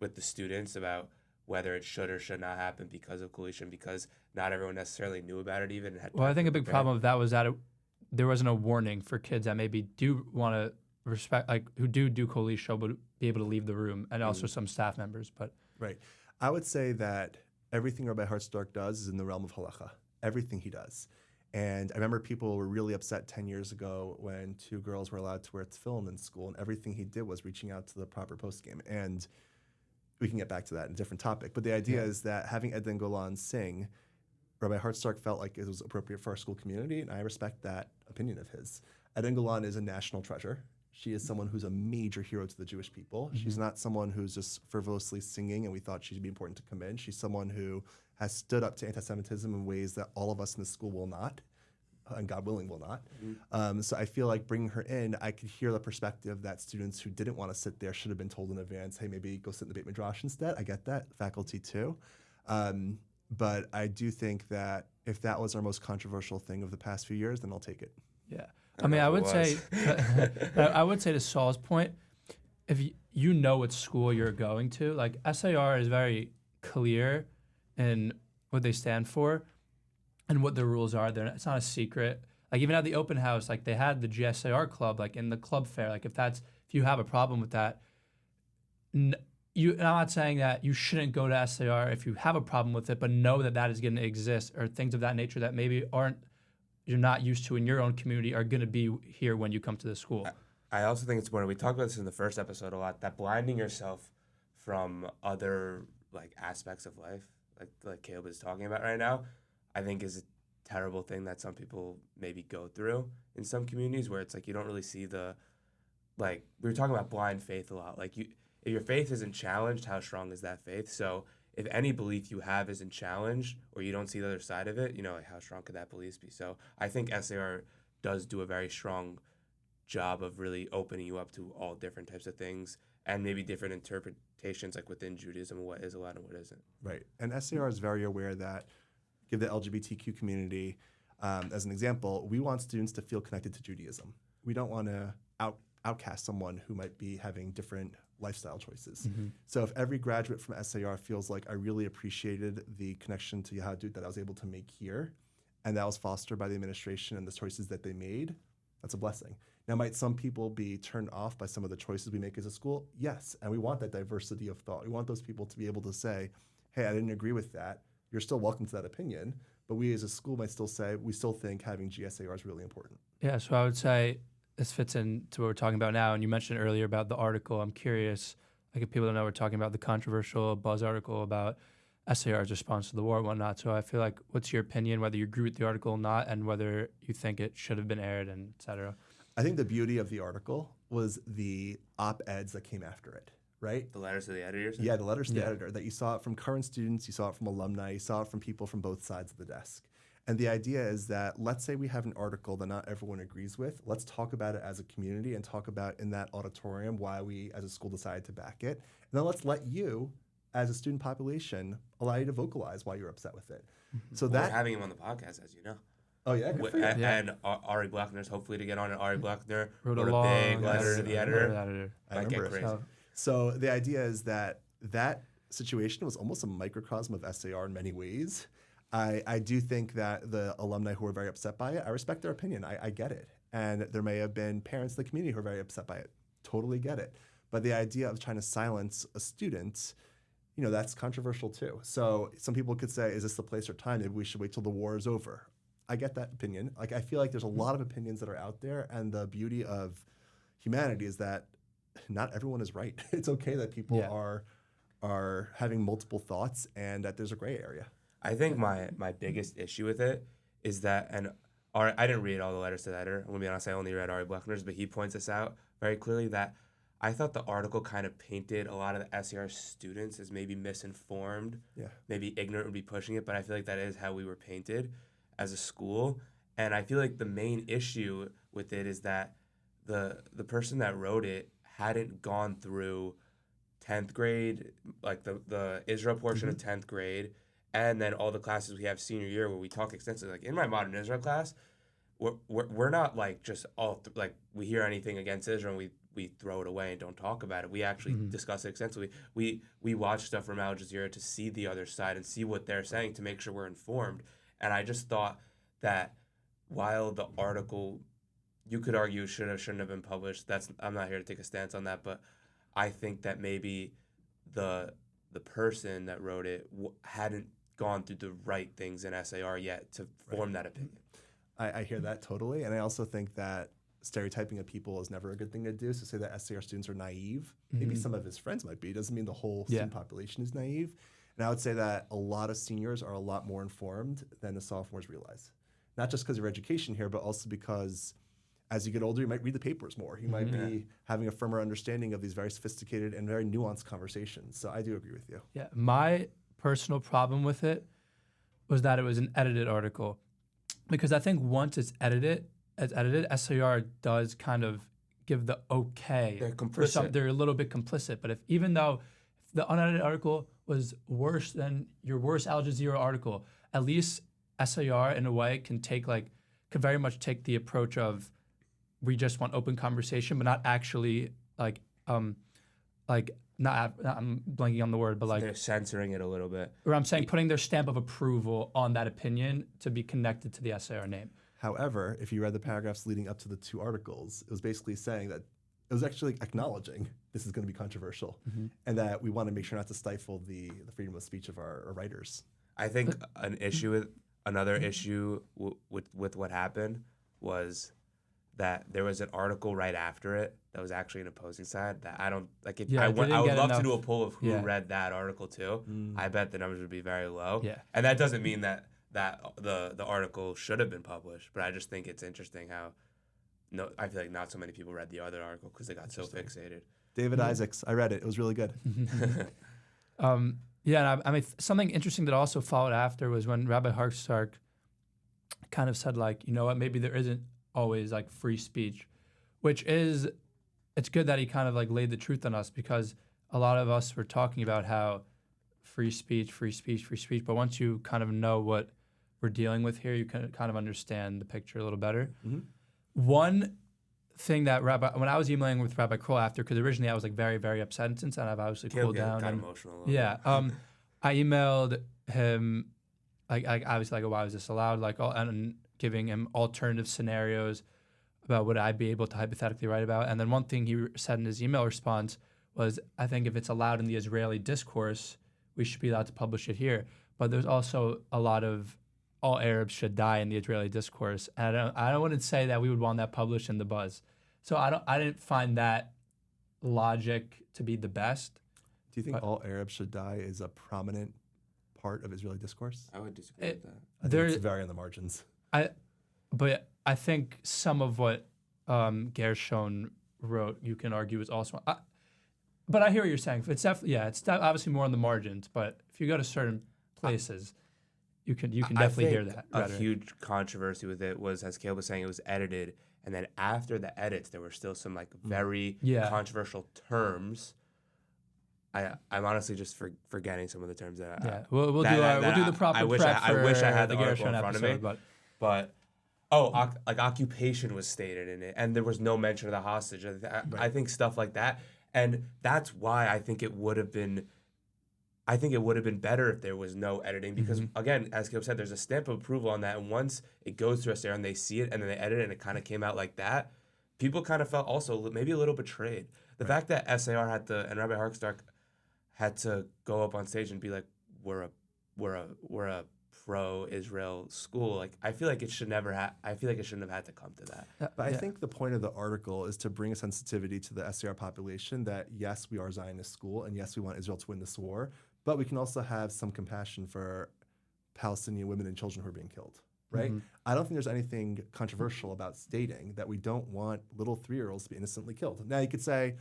with the students, about whether it should or should not happen because of Kol Isha, and because not everyone necessarily knew about it even. Well, I think a big problem with that was that there wasn't a warning for kids that maybe do want to respect, like who do Kol Isha, but be able to leave the room, and also some staff members. But right, I would say that everything Rabbi Hartstark does is in the realm of halacha. Everything he does. And I remember people were really upset 10 years ago when 2 girls were allowed to wear tefillin in school, and everything he did was reaching out to the proper postgame. And we can get back to that in a different topic. But the idea is that having Ed and Golan sing, Rabbi Hartstark felt like it was appropriate for our school community, and I respect that opinion of his. Ed and Golan is a national treasure. She is someone who's a major hero to the Jewish people. She's not someone who's just frivolously singing and we thought she'd be important to come in. She's someone who has stood up to anti-Semitism in ways that all of us in the school will not, and God willing will not. So I feel like bringing her in, I could hear the perspective that students who didn't want to sit there should have been told in advance, hey, maybe go sit in the Beit Midrash instead. I get that, faculty too. But I do think that if that was our most controversial thing of the past few years, then I'll take it. Yeah. I mean, I would say to Saul's point, if you know what school you're going to, like SAR is very clear in what they stand for and what the rules are. It's not a secret. Like even at the open house, like they had the GSAR club, like in the club fair. Like if you have a problem with that, and I'm not saying that you shouldn't go to SAR if you have a problem with it, but know that that is going to exist, or things of that nature that maybe you're not used to in your own community are going to be here when you come to the school. I also think it's important. We talked about this in the first episode a lot, that blinding yourself from other like aspects of life, like Caleb is talking about right now, I think is a terrible thing that some people maybe go through in some communities, where it's like you don't really see we were talking about blind faith a lot. Like if your faith isn't challenged, how strong is that faith? So if any belief you have isn't challenged, or you don't see the other side of it, like how strong could that belief be? So I think SAR does do a very strong job of really opening you up to all different types of things and maybe different interpretations, like within Judaism, what is allowed and what isn't. Right. And SAR is very aware that, give the LGBTQ community as an example, we want students to feel connected to Judaism. We don't want to outcast someone who might be having different lifestyle choices. So if every graduate from SAR feels like I really appreciated the connection to Yahadut that I was able to make here, and that was fostered by the administration and the choices that they made, that's a blessing. Now, might some people be turned off by some of the choices we make as a school? Yes, and we want that diversity of thought. We want those people to be able to say, hey, I didn't agree with that. You're still welcome to that opinion, but we as a school might still say, we still think having GSAR is really important. Yeah, so I would say this fits into what we're talking about now, and you mentioned earlier about the article. I'm curious, like if people don't know, we're talking about the Contraversial Buzz article about SAR's response to the war and whatnot. So I feel like, what's your opinion, whether you agree with the article or not, and whether you think it should have been aired, and et cetera? I think the beauty of the article was the op-eds that came after it, right? The letters to the editors? Yeah, the letters to the editor, that you saw it from current students, you saw it from alumni, you saw it from people from both sides of the desk. And the idea is that, let's say we have an article that not everyone agrees with. Let's talk about it as a community and talk about in that auditorium why we as a school decided to back it. And then let's let you, as a student population, allow you to vocalize why you're upset with it. So We're having him on the podcast, as you know. Oh, yeah? Good for you. And Ari Blackner's hopefully to get on, and Ari Blackner wrote a big letter to the editor. I Might get remember it. crazy. So the idea is that situation was almost a microcosm of SAR in many ways. I do think that the alumni who are very upset by it, I respect their opinion. I get it. And there may have been parents in the community who are very upset by it. Totally get it. But the idea of trying to silence a student, that's controversial too. So some people could say, is this the place or time? Maybe we should wait till the war is over. I get that opinion. Like, I feel like there's a lot of opinions that are out there, and the beauty of humanity is that not everyone is right. It's okay that people are having multiple thoughts and that there's a gray area. I think my biggest issue with it is that, and I didn't read all the letters to the editor. I'm going to be honest, I only read Ari Bleckner's, but he points this out very clearly that I thought the article kind of painted a lot of the SER students as maybe misinformed, maybe ignorant would be pushing it, but I feel like that is how we were painted as a school. And I feel like the main issue with it is that the person that wrote it hadn't gone through 10th grade, like the Israel portion of 10th grade, and then all the classes we have senior year where we talk extensively. Like in my modern Israel class, we're not like just like we hear anything against Israel and we throw it away and don't talk about it. We actually discuss it extensively. We watch stuff from Al Jazeera to see the other side and see what they're saying to make sure we're informed. And I just thought that while the article, you could argue shouldn't have been published. I'm not here to take a stance on that, but I think that maybe the person that wrote it hadn't gone through the right things in SAR yet to form that opinion. I hear that totally, and I also think that stereotyping of people is never a good thing to do. So say that SAR students are naive. Maybe some of his friends might be. It doesn't mean the whole student population is naive. And I would say that a lot of seniors are a lot more informed than the sophomores realize. Not just because of education here, but also because as you get older, you might read the papers more. You might be having a firmer understanding of these very sophisticated and very nuanced conversations. So I do agree with you. Yeah, my personal problem with it was that it was an edited article. Because I think once it's edited, SAR does kind of give the okay. They're complicit. They're a little bit complicit. But even though the unedited article was worse than your worst Al Jazeera article, at least SAR in a way could very much take the approach of we just want open conversation, but not actually I'm blanking on the word, but So they're censoring it a little bit. Or I'm saying putting their stamp of approval on that opinion to be connected to the SAR name. However, if you read the paragraphs leading up to the two articles, it was basically saying that it was actually acknowledging this is going to be controversial and that we want to make sure not to stifle the freedom of speech of our writers. I think another issue with what happened was that there was an article right after it that was actually an opposing side that I don't like. I would love to do a poll of who read that article too. I bet the numbers would be very low. Yeah. And that doesn't mean that the article should have been published, but I just think it's interesting how I feel like not so many people read the other article because they got so fixated. David Isaacs, I read it. It was really good. Yeah, and I mean something interesting that also followed after was when Rabbi Harkstark kind of said maybe there isn't always free speech, which is, it's good that he kind of laid the truth on us, because a lot of us were talking about how free speech, but once you kind of know what we're dealing with here, you can kind of understand the picture a little better. One thing that when I was emailing with Rabbi Kroll after, because originally I was very, very upset, and since then I've obviously cooled down. Kind of emotional. I emailed him, obviously why is this allowed? And giving him alternative scenarios about what I'd be able to hypothetically write about. And then one thing he said in his email response was, I think if it's allowed in the Israeli discourse, we should be allowed to publish it here. But there's also a lot of all Arabs should die in the Israeli discourse. And I don't want to say that we would want that published in the Buzz. So I didn't find that logic to be the best. Do you think all Arabs should die is a prominent part of Israeli discourse? I would disagree with that. I think it's very on the margins. But I think some of what Gershon wrote, you can argue is also. But I hear what you're saying. It's definitely obviously more on the margins. But if you go to certain places, you can definitely hear that. A huge controversy with it was, as Caleb was saying, it was edited, and then after the edits, there were still some very controversial terms. I'm honestly just forgetting some of the terms that. We'll do the proper prep I wish I had the article Gershon in front episode, of me. But occupation was stated in it, and there was no mention of the hostage. I think stuff like that, and that's why I think it would have been. I think it would have been better if there was no editing because, again, as Caleb said, there's a stamp of approval on that. And once it goes through SAR and they see it and then they edit it and it kind of came out like that, people kind of felt also maybe a little betrayed. The fact that SAR had to, and Rabbi Harkstark had to go up on stage and be like, we're a pro-Israel school. Like, I feel like it should never have. I feel like it shouldn't have had to come to that. But I think the point of the article is to bring a sensitivity to the SAR population that yes, we are a Zionist school, and yes, we want Israel to win this war, but we can also have some compassion for Palestinian women and children who are being killed. Right? I don't think there's anything controversial about stating that we don't want little 3-year-olds to be innocently killed. Now you could say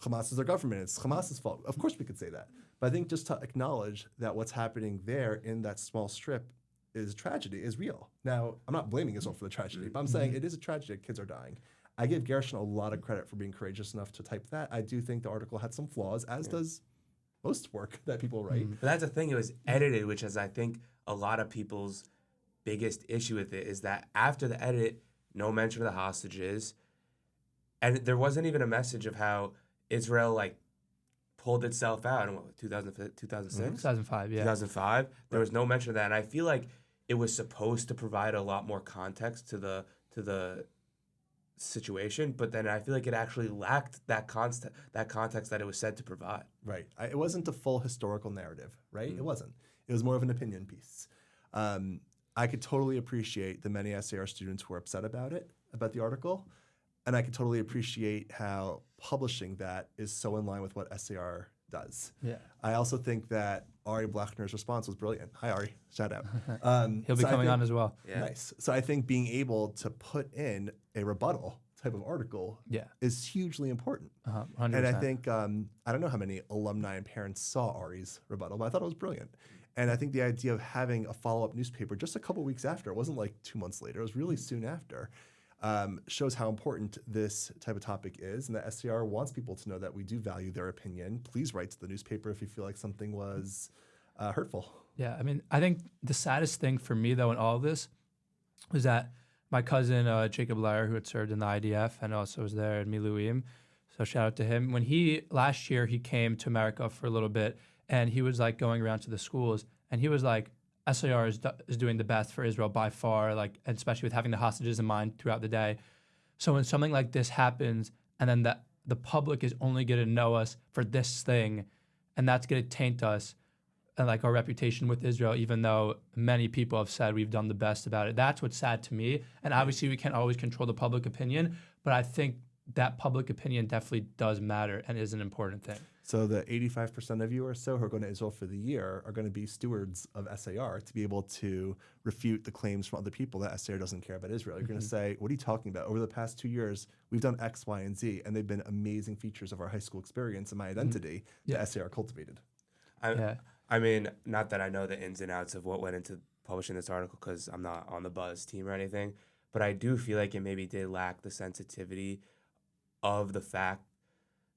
Hamas is their government; it's Hamas's fault. Of course, we could say that. But I think just to acknowledge that what's happening there in that small strip is tragedy, is real. Now, I'm not blaming Israel for the tragedy, but I'm saying it is a tragedy. Kids are dying. I give Gershon a lot of credit for being courageous enough to type that. I do think the article had some flaws, as does most work that people write. But that's the thing. It was edited, which is, I think, a lot of people's biggest issue with it is that after the edit, no mention of the hostages, and there wasn't even a message of how Israel, like, pulled itself out in 2006? 2005, yeah. 2005. There was no mention of that. And I feel like it was supposed to provide a lot more context to the situation, but then I feel like it actually lacked that context that it was said to provide. Right. It wasn't a full historical narrative, right? It wasn't. It was more of an opinion piece. I could totally appreciate the many SAR students who were upset about the article. And I could totally appreciate how publishing that is so in line with what SAR does. Yeah. I also think that Ari Blachner's response was brilliant. Hi, Ari. Shout out. He'll be coming on as well. Yeah. Nice. So I think being able to put in a rebuttal type of article is hugely important. 100%. And I think, I don't know how many alumni and parents saw Ari's rebuttal, but I thought it was brilliant. And I think the idea of having a follow-up newspaper just a couple weeks after, it wasn't like 2 months later, it was really soon after, shows how important this type of topic is, and that SCR wants people to know that we do value their opinion. Please write to the newspaper if you feel like something was hurtful. Yeah, I mean, I think the saddest thing for me, though, in all of this was that my cousin, Jacob Lauer, who had served in the IDF and also was there in Miluim, so shout out to him. When last year, he came to America for a little bit, and he was like going around to the schools, and he was like, SAR is doing the best for Israel by far, like, and especially with having the hostages in mind throughout the day. So when something like this happens, and then the public is only going to know us for this thing, and that's going to taint us and like our reputation with Israel, even though many people have said we've done the best about it. That's what's sad to me. And obviously we can't always control the public opinion, but I think that public opinion definitely does matter and is an important thing. So the 85% of you or so who are going to Israel for the year are going to be stewards of SAR to be able to refute the claims from other people that SAR doesn't care about Israel. You're going to say, what are you talking about? Over the past 2 years, we've done X, Y, and Z, and they've been amazing features of our high school experience and my identity that SAR cultivated. I mean, not that I know the ins and outs of what went into publishing this article because I'm not on the Buzz team or anything, but I do feel like it maybe did lack the sensitivity of the fact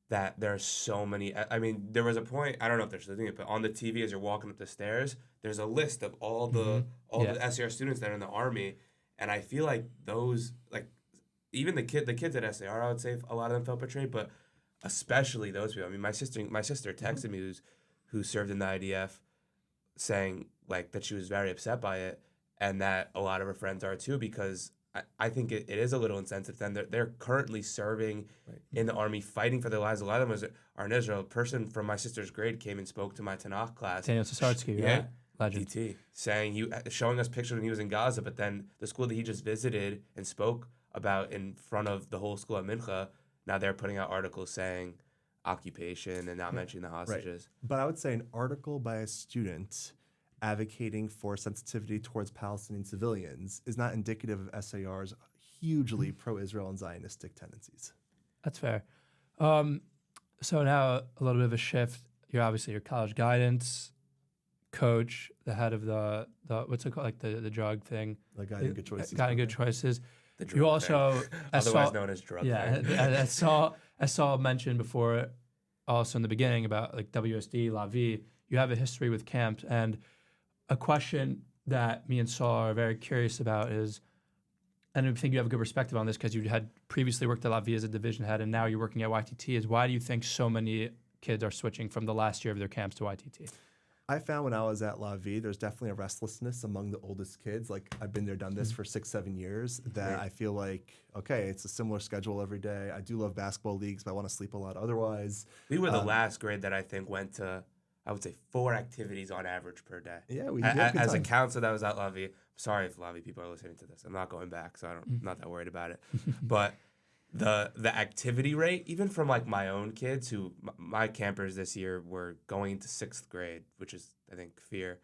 that there are so many. I mean, there was a point, I don't know if they're still doing it, but on the TV as you're walking up the stairs, there's a list of all the SAR students that are in the Army, and I feel like those, like, even the kids at SAR, I would say a lot of them felt betrayed, but especially those people. I mean, my sister texted me who served in the IDF, saying like that she was very upset by it, and that a lot of her friends are too, because I think it is a little insensitive. Then they're currently serving in the Army, fighting for their lives. A lot of them are in Israel. A person from my sister's grade came and spoke to my Tanakh class. Daniel Sasardsky, right? Legend. DT, showing us pictures when he was in Gaza, but then the school that he just visited and spoke about in front of the whole school at Mincha, now they're putting out articles saying occupation and not mentioning the hostages. Right. But I would say an article by a student advocating for sensitivity towards Palestinian civilians is not indicative of SAR's hugely pro-Israel and Zionistic tendencies. That's fair. So now a little bit of a shift. You're obviously your college guidance coach, the head of the what's it called, like the drug thing. The Guiding Good Choices. Guiding Good Choices. The drug you also, otherwise known as drug thing. I saw mentioned before, also in the beginning about like WSD, La Vie. You have a history with camps, and a question that me and Saul are very curious about is, and I think you have a good perspective on this because you had previously worked at La Vie as a division head, and now you're working at YTT. Is why do you think so many kids are switching from the last year of their camps to YTT? I found when I was at La Vie, there's definitely a restlessness among the oldest kids. Like I've been there, done this for 6-7 years, that I feel like, okay, it's a similar schedule every day. I do love basketball leagues, but I want to sleep a lot otherwise. We were the last grade that I think went to, I would say, 4 activities on average per day. Yeah, we had good as a time. counselor that was at La Vie, sorry if La Vie people are listening to this. I'm not going back, so I'm not that worried about it. But the activity rate, even from like my own kids, who my campers this year were going into 6th grade, which is I think fear,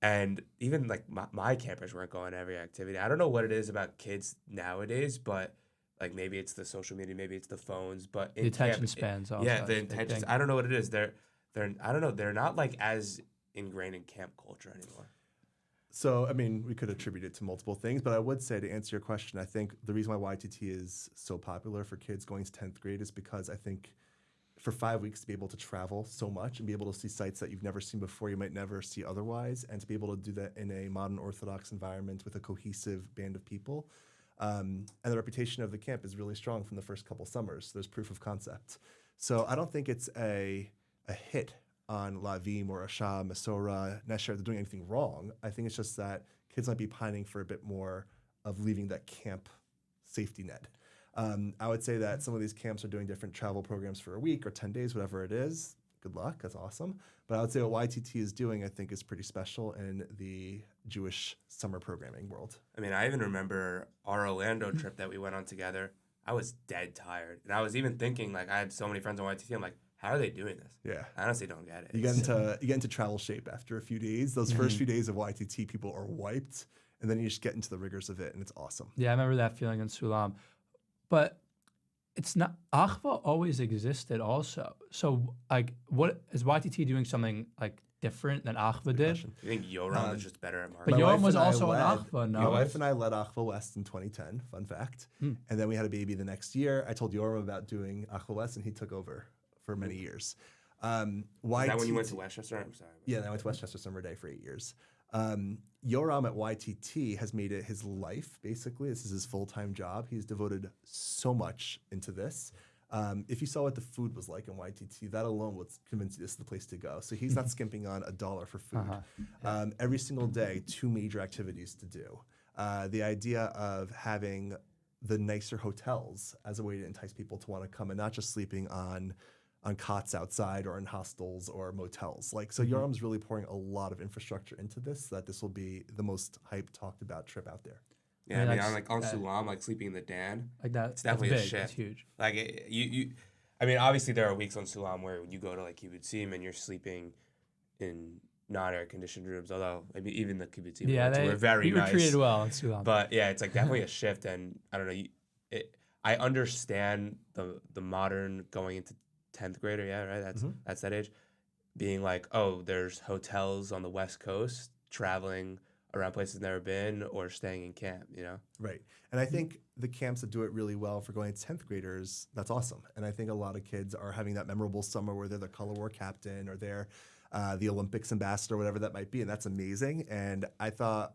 and even like my campers weren't going to every activity. I don't know what it is about kids nowadays, but like maybe it's the social media, maybe it's the phones, but The attention spans also. yeah, the attention. I don't know what it is. They're I don't know. They're not like as ingrained in camp culture anymore. So, I mean, we could attribute it to multiple things, but I would say, to answer your question, I think the reason why YTT is so popular for kids going to 10th grade is because I think for 5 weeks to be able to travel so much and be able to see sites that you've never seen before, you might never see otherwise, and to be able to do that in a modern Orthodox environment with a cohesive band of people. And the reputation of the camp is really strong from the first couple summers. There's proof of concept. So I don't think it's a hit on Lavim or Asha, Masora, Nesher, they're doing anything wrong. I think it's just that kids might be pining for a bit more of leaving that camp safety net. I would say that some of these camps are doing different travel programs for a week or 10 days, whatever it is. Good luck, that's awesome. But I would say what YTT is doing, I think, is pretty special in the Jewish summer programming world. I mean, I even remember our Orlando trip that we went on together. I was dead tired. And I was even thinking, like, I had so many friends on YTT, I'm like, how are they doing this? Yeah. I honestly don't get it. You get into travel shape after a few days. Those first few days of YTT, people are wiped, and then you just get into the rigors of it, and it's awesome. Yeah, I remember that feeling in Sulam. But it's not, Achva always existed also. So, like, what is YTT doing something, like, different than Achva did? You think Yoram is just better at marketing? But Yoram was also an Achva, no? My wife and I led Achva West in 2010, fun fact. And then we had a baby the next year. I told Yoram about doing Achva West, and he took over for many years. Is that when you went to Westchester? I'm sorry. Yeah, I went to Westchester Summer Day for 8 years. Yoram at YTT has made it his life, basically. This is his full-time job. He's devoted so much into this. If you saw what the food was like in YTT, that alone would convince you this is the place to go. So he's not skimping on $1 for food. Every single day, 2 major activities to do. The idea of having the nicer hotels as a way to entice people to want to come and not just sleeping on cots outside or in hostels or motels. Like, so Yoram's really pouring a lot of infrastructure into this, so that this will be the most hyped, talked about trip out there. Yeah, I mean, on Sulam, like sleeping in the Dan, like that, it's definitely that's a big. shift. It's huge. Like I mean, obviously there are weeks on Sulam where you go to like kibbutzim and you're sleeping in non-air conditioned rooms. Although maybe even the kibbutzim were very nice. We were treated well in Sulam. But yeah, it's like definitely a shift, and I don't know. I understand the modern going into 10th grader. Yeah, right. That's that age. Being like, oh, there's hotels on the West Coast, traveling around places never been, or staying in camp, you know? Right. And I think the camps that do it really well for going to 10th graders, that's awesome. And I think a lot of kids are having that memorable summer where they're the color war captain or they're the Olympics ambassador, whatever that might be. And that's amazing. And I felt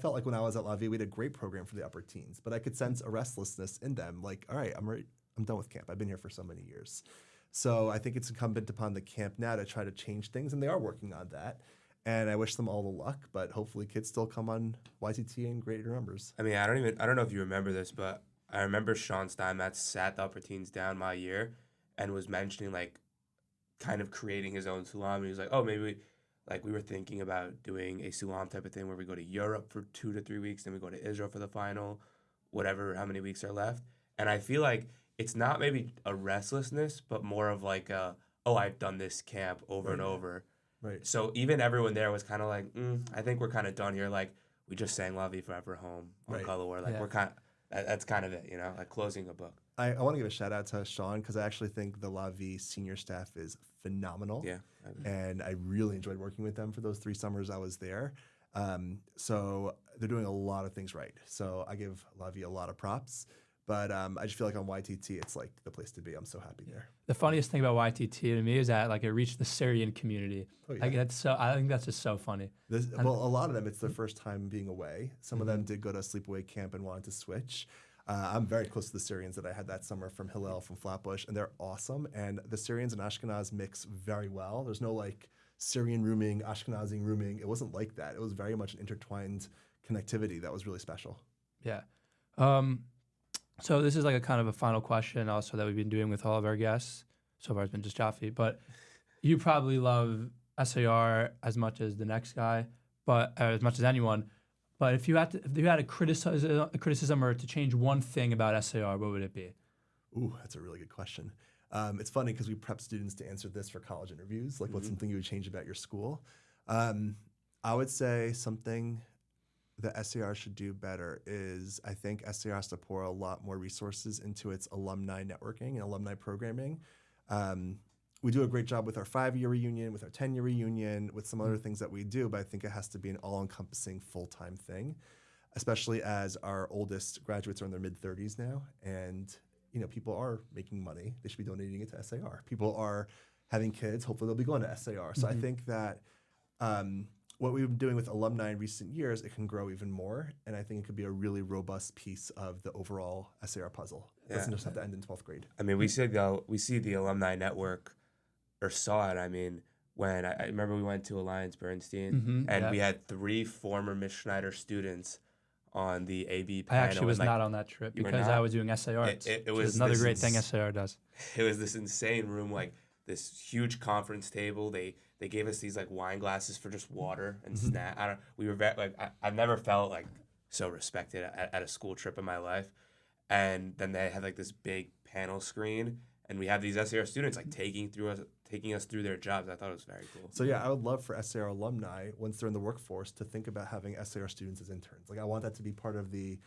like when I was at La Vie, we had a great program for the upper teens, but I could sense a restlessness in them. Like, all right, I'm done with camp. I've been here for so many years. So I think it's incumbent upon the camp now to try to change things, and they are working on that. And I wish them all the luck, but hopefully kids still come on YTT in greater numbers. I mean, I don't know if you remember this, but I remember Sean Steinmetz sat the upper teens down my year and was mentioning like kind of creating his own Sulam. And he was like, oh, maybe we were thinking about doing a Sulam type of thing where we go to Europe for 2 to 3 weeks, then we go to Israel for the final, whatever, how many weeks are left. And I feel like it's not maybe a restlessness, but more of like I've done this camp over and over. Right. So even everyone there was kind of like, I think we're kind of done here. Like, we just sang La Vie Forever Home on Color War. Like, we're kind of, that's kind of it, you know, like closing a book. I want to give a shout out to Sean because I actually think the La Vie senior staff is phenomenal. Yeah. And I really enjoyed working with them for those 3 summers I was there. So they're doing a lot of things right. So I give La Vie a lot of props. But I just feel like on YTT, it's like the place to be. I'm so happy there. The funniest thing about YTT to me is that like it reached the Syrian community. Oh, yeah. I think that's just so funny. A lot of them, it's their first time being away. Some of them did go to sleepaway camp and wanted to switch. I'm very close to the Syrians that I had that summer from Hillel, from Flatbush, and they're awesome. And the Syrians and Ashkenaz mix very well. There's no like Syrian rooming, Ashkenazi rooming. It wasn't like that. It was very much an intertwined connectivity that was really special. Yeah. So this is like a kind of a final question also that we've been doing with all of our guests. So far it's been just Jaffe, but you probably love SAR as much as the next guy, but as much as anyone. But if you had a criticism or to change one thing about SAR, what would it be? Ooh, that's a really good question. It's funny because we prep students to answer this for college interviews. Like, what's something you would change about your school? I would say something that SAR should do better is I think SAR has to pour a lot more resources into its alumni networking and alumni programming. We do a great job with our 5-year reunion, with our 10-year reunion, with some other things that we do, but I think it has to be an all-encompassing full-time thing, especially as our oldest graduates are in their mid-30s now, and people are making money. They should be donating it to SAR. People are having kids. Hopefully they'll be going to SAR. So I think that what we've been doing with alumni in recent years, it can grow even more, and I think it could be a really robust piece of the overall SAR puzzle. It doesn't just have to end in 12th grade. I mean, we see the alumni network, or saw it. I mean, when I remember we went to Alliance Bernstein, and we had 3 former Miss Schneider students on the AV panel. I actually was not on that trip because I was doing SAR. It was another great thing SAR does. It was this insane room, like this huge conference table. They gave us these like wine glasses for just water and snack. I've never felt like so respected at a school trip in my life. And then they had like this big panel screen, and we have these SAR students like taking us through their jobs. I thought it was very cool. So yeah, I would love for SAR alumni, once they're in the workforce, to think about having SAR students as interns. Like, I want that to be part of the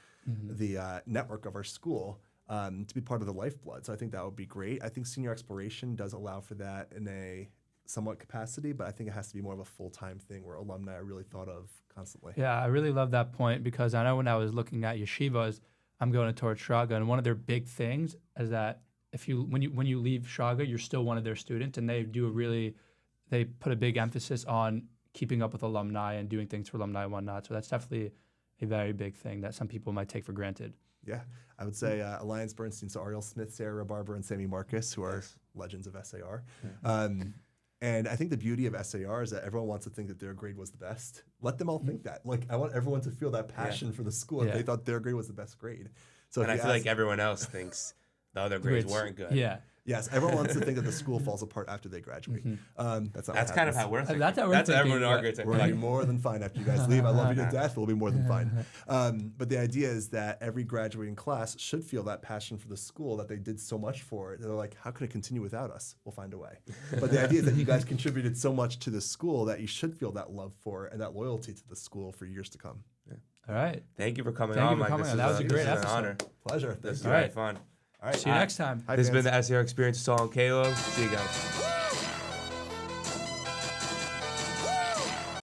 network of our school, to be part of the lifeblood. So I think that would be great. I think senior exploration does allow for that in a somewhat capacity, but I think it has to be more of a full-time thing where alumni are really thought of constantly. Yeah, I really love that point because I know when I was looking at yeshivas, I'm going to Torah Shraga, and one of their big things is that when you leave Shraga, you're still one of their students, and they put a big emphasis on keeping up with alumni and doing things for alumni and whatnot. So that's definitely a very big thing that some people might take for granted. Yeah, I would say Alliance Bernstein, so Ariel Smith, Sarah Barber, and Sammy Marcus, who are legends of SAR. And I think the beauty of SAR is that everyone wants to think that their grade was the best. Let them all think that. Like, I want everyone to feel that passion for the school if they thought their grade was the best grade. So and I feel like everyone else thinks the other grades weren't good. Yeah. Yes, everyone wants to think that the school falls apart after they graduate. That's kind of how we're thinking. That's how we're thinking. Everyone argues. We're going to be more than fine after you guys leave. I love you to death. We'll be more than fine. But the idea is that every graduating class should feel that passion for the school that they did so much for. They're like, how could it continue without us? We'll find a way. But the idea is that you guys contributed so much to the school that you should feel that love for and that loyalty to the school for years to come. Yeah. All right. Thank you for coming on, Mike. That was a great episode. An honor. Pleasure. This is very fun. All right. See you next time. This has been the SAR Experience with Saul and Caleb. See you guys.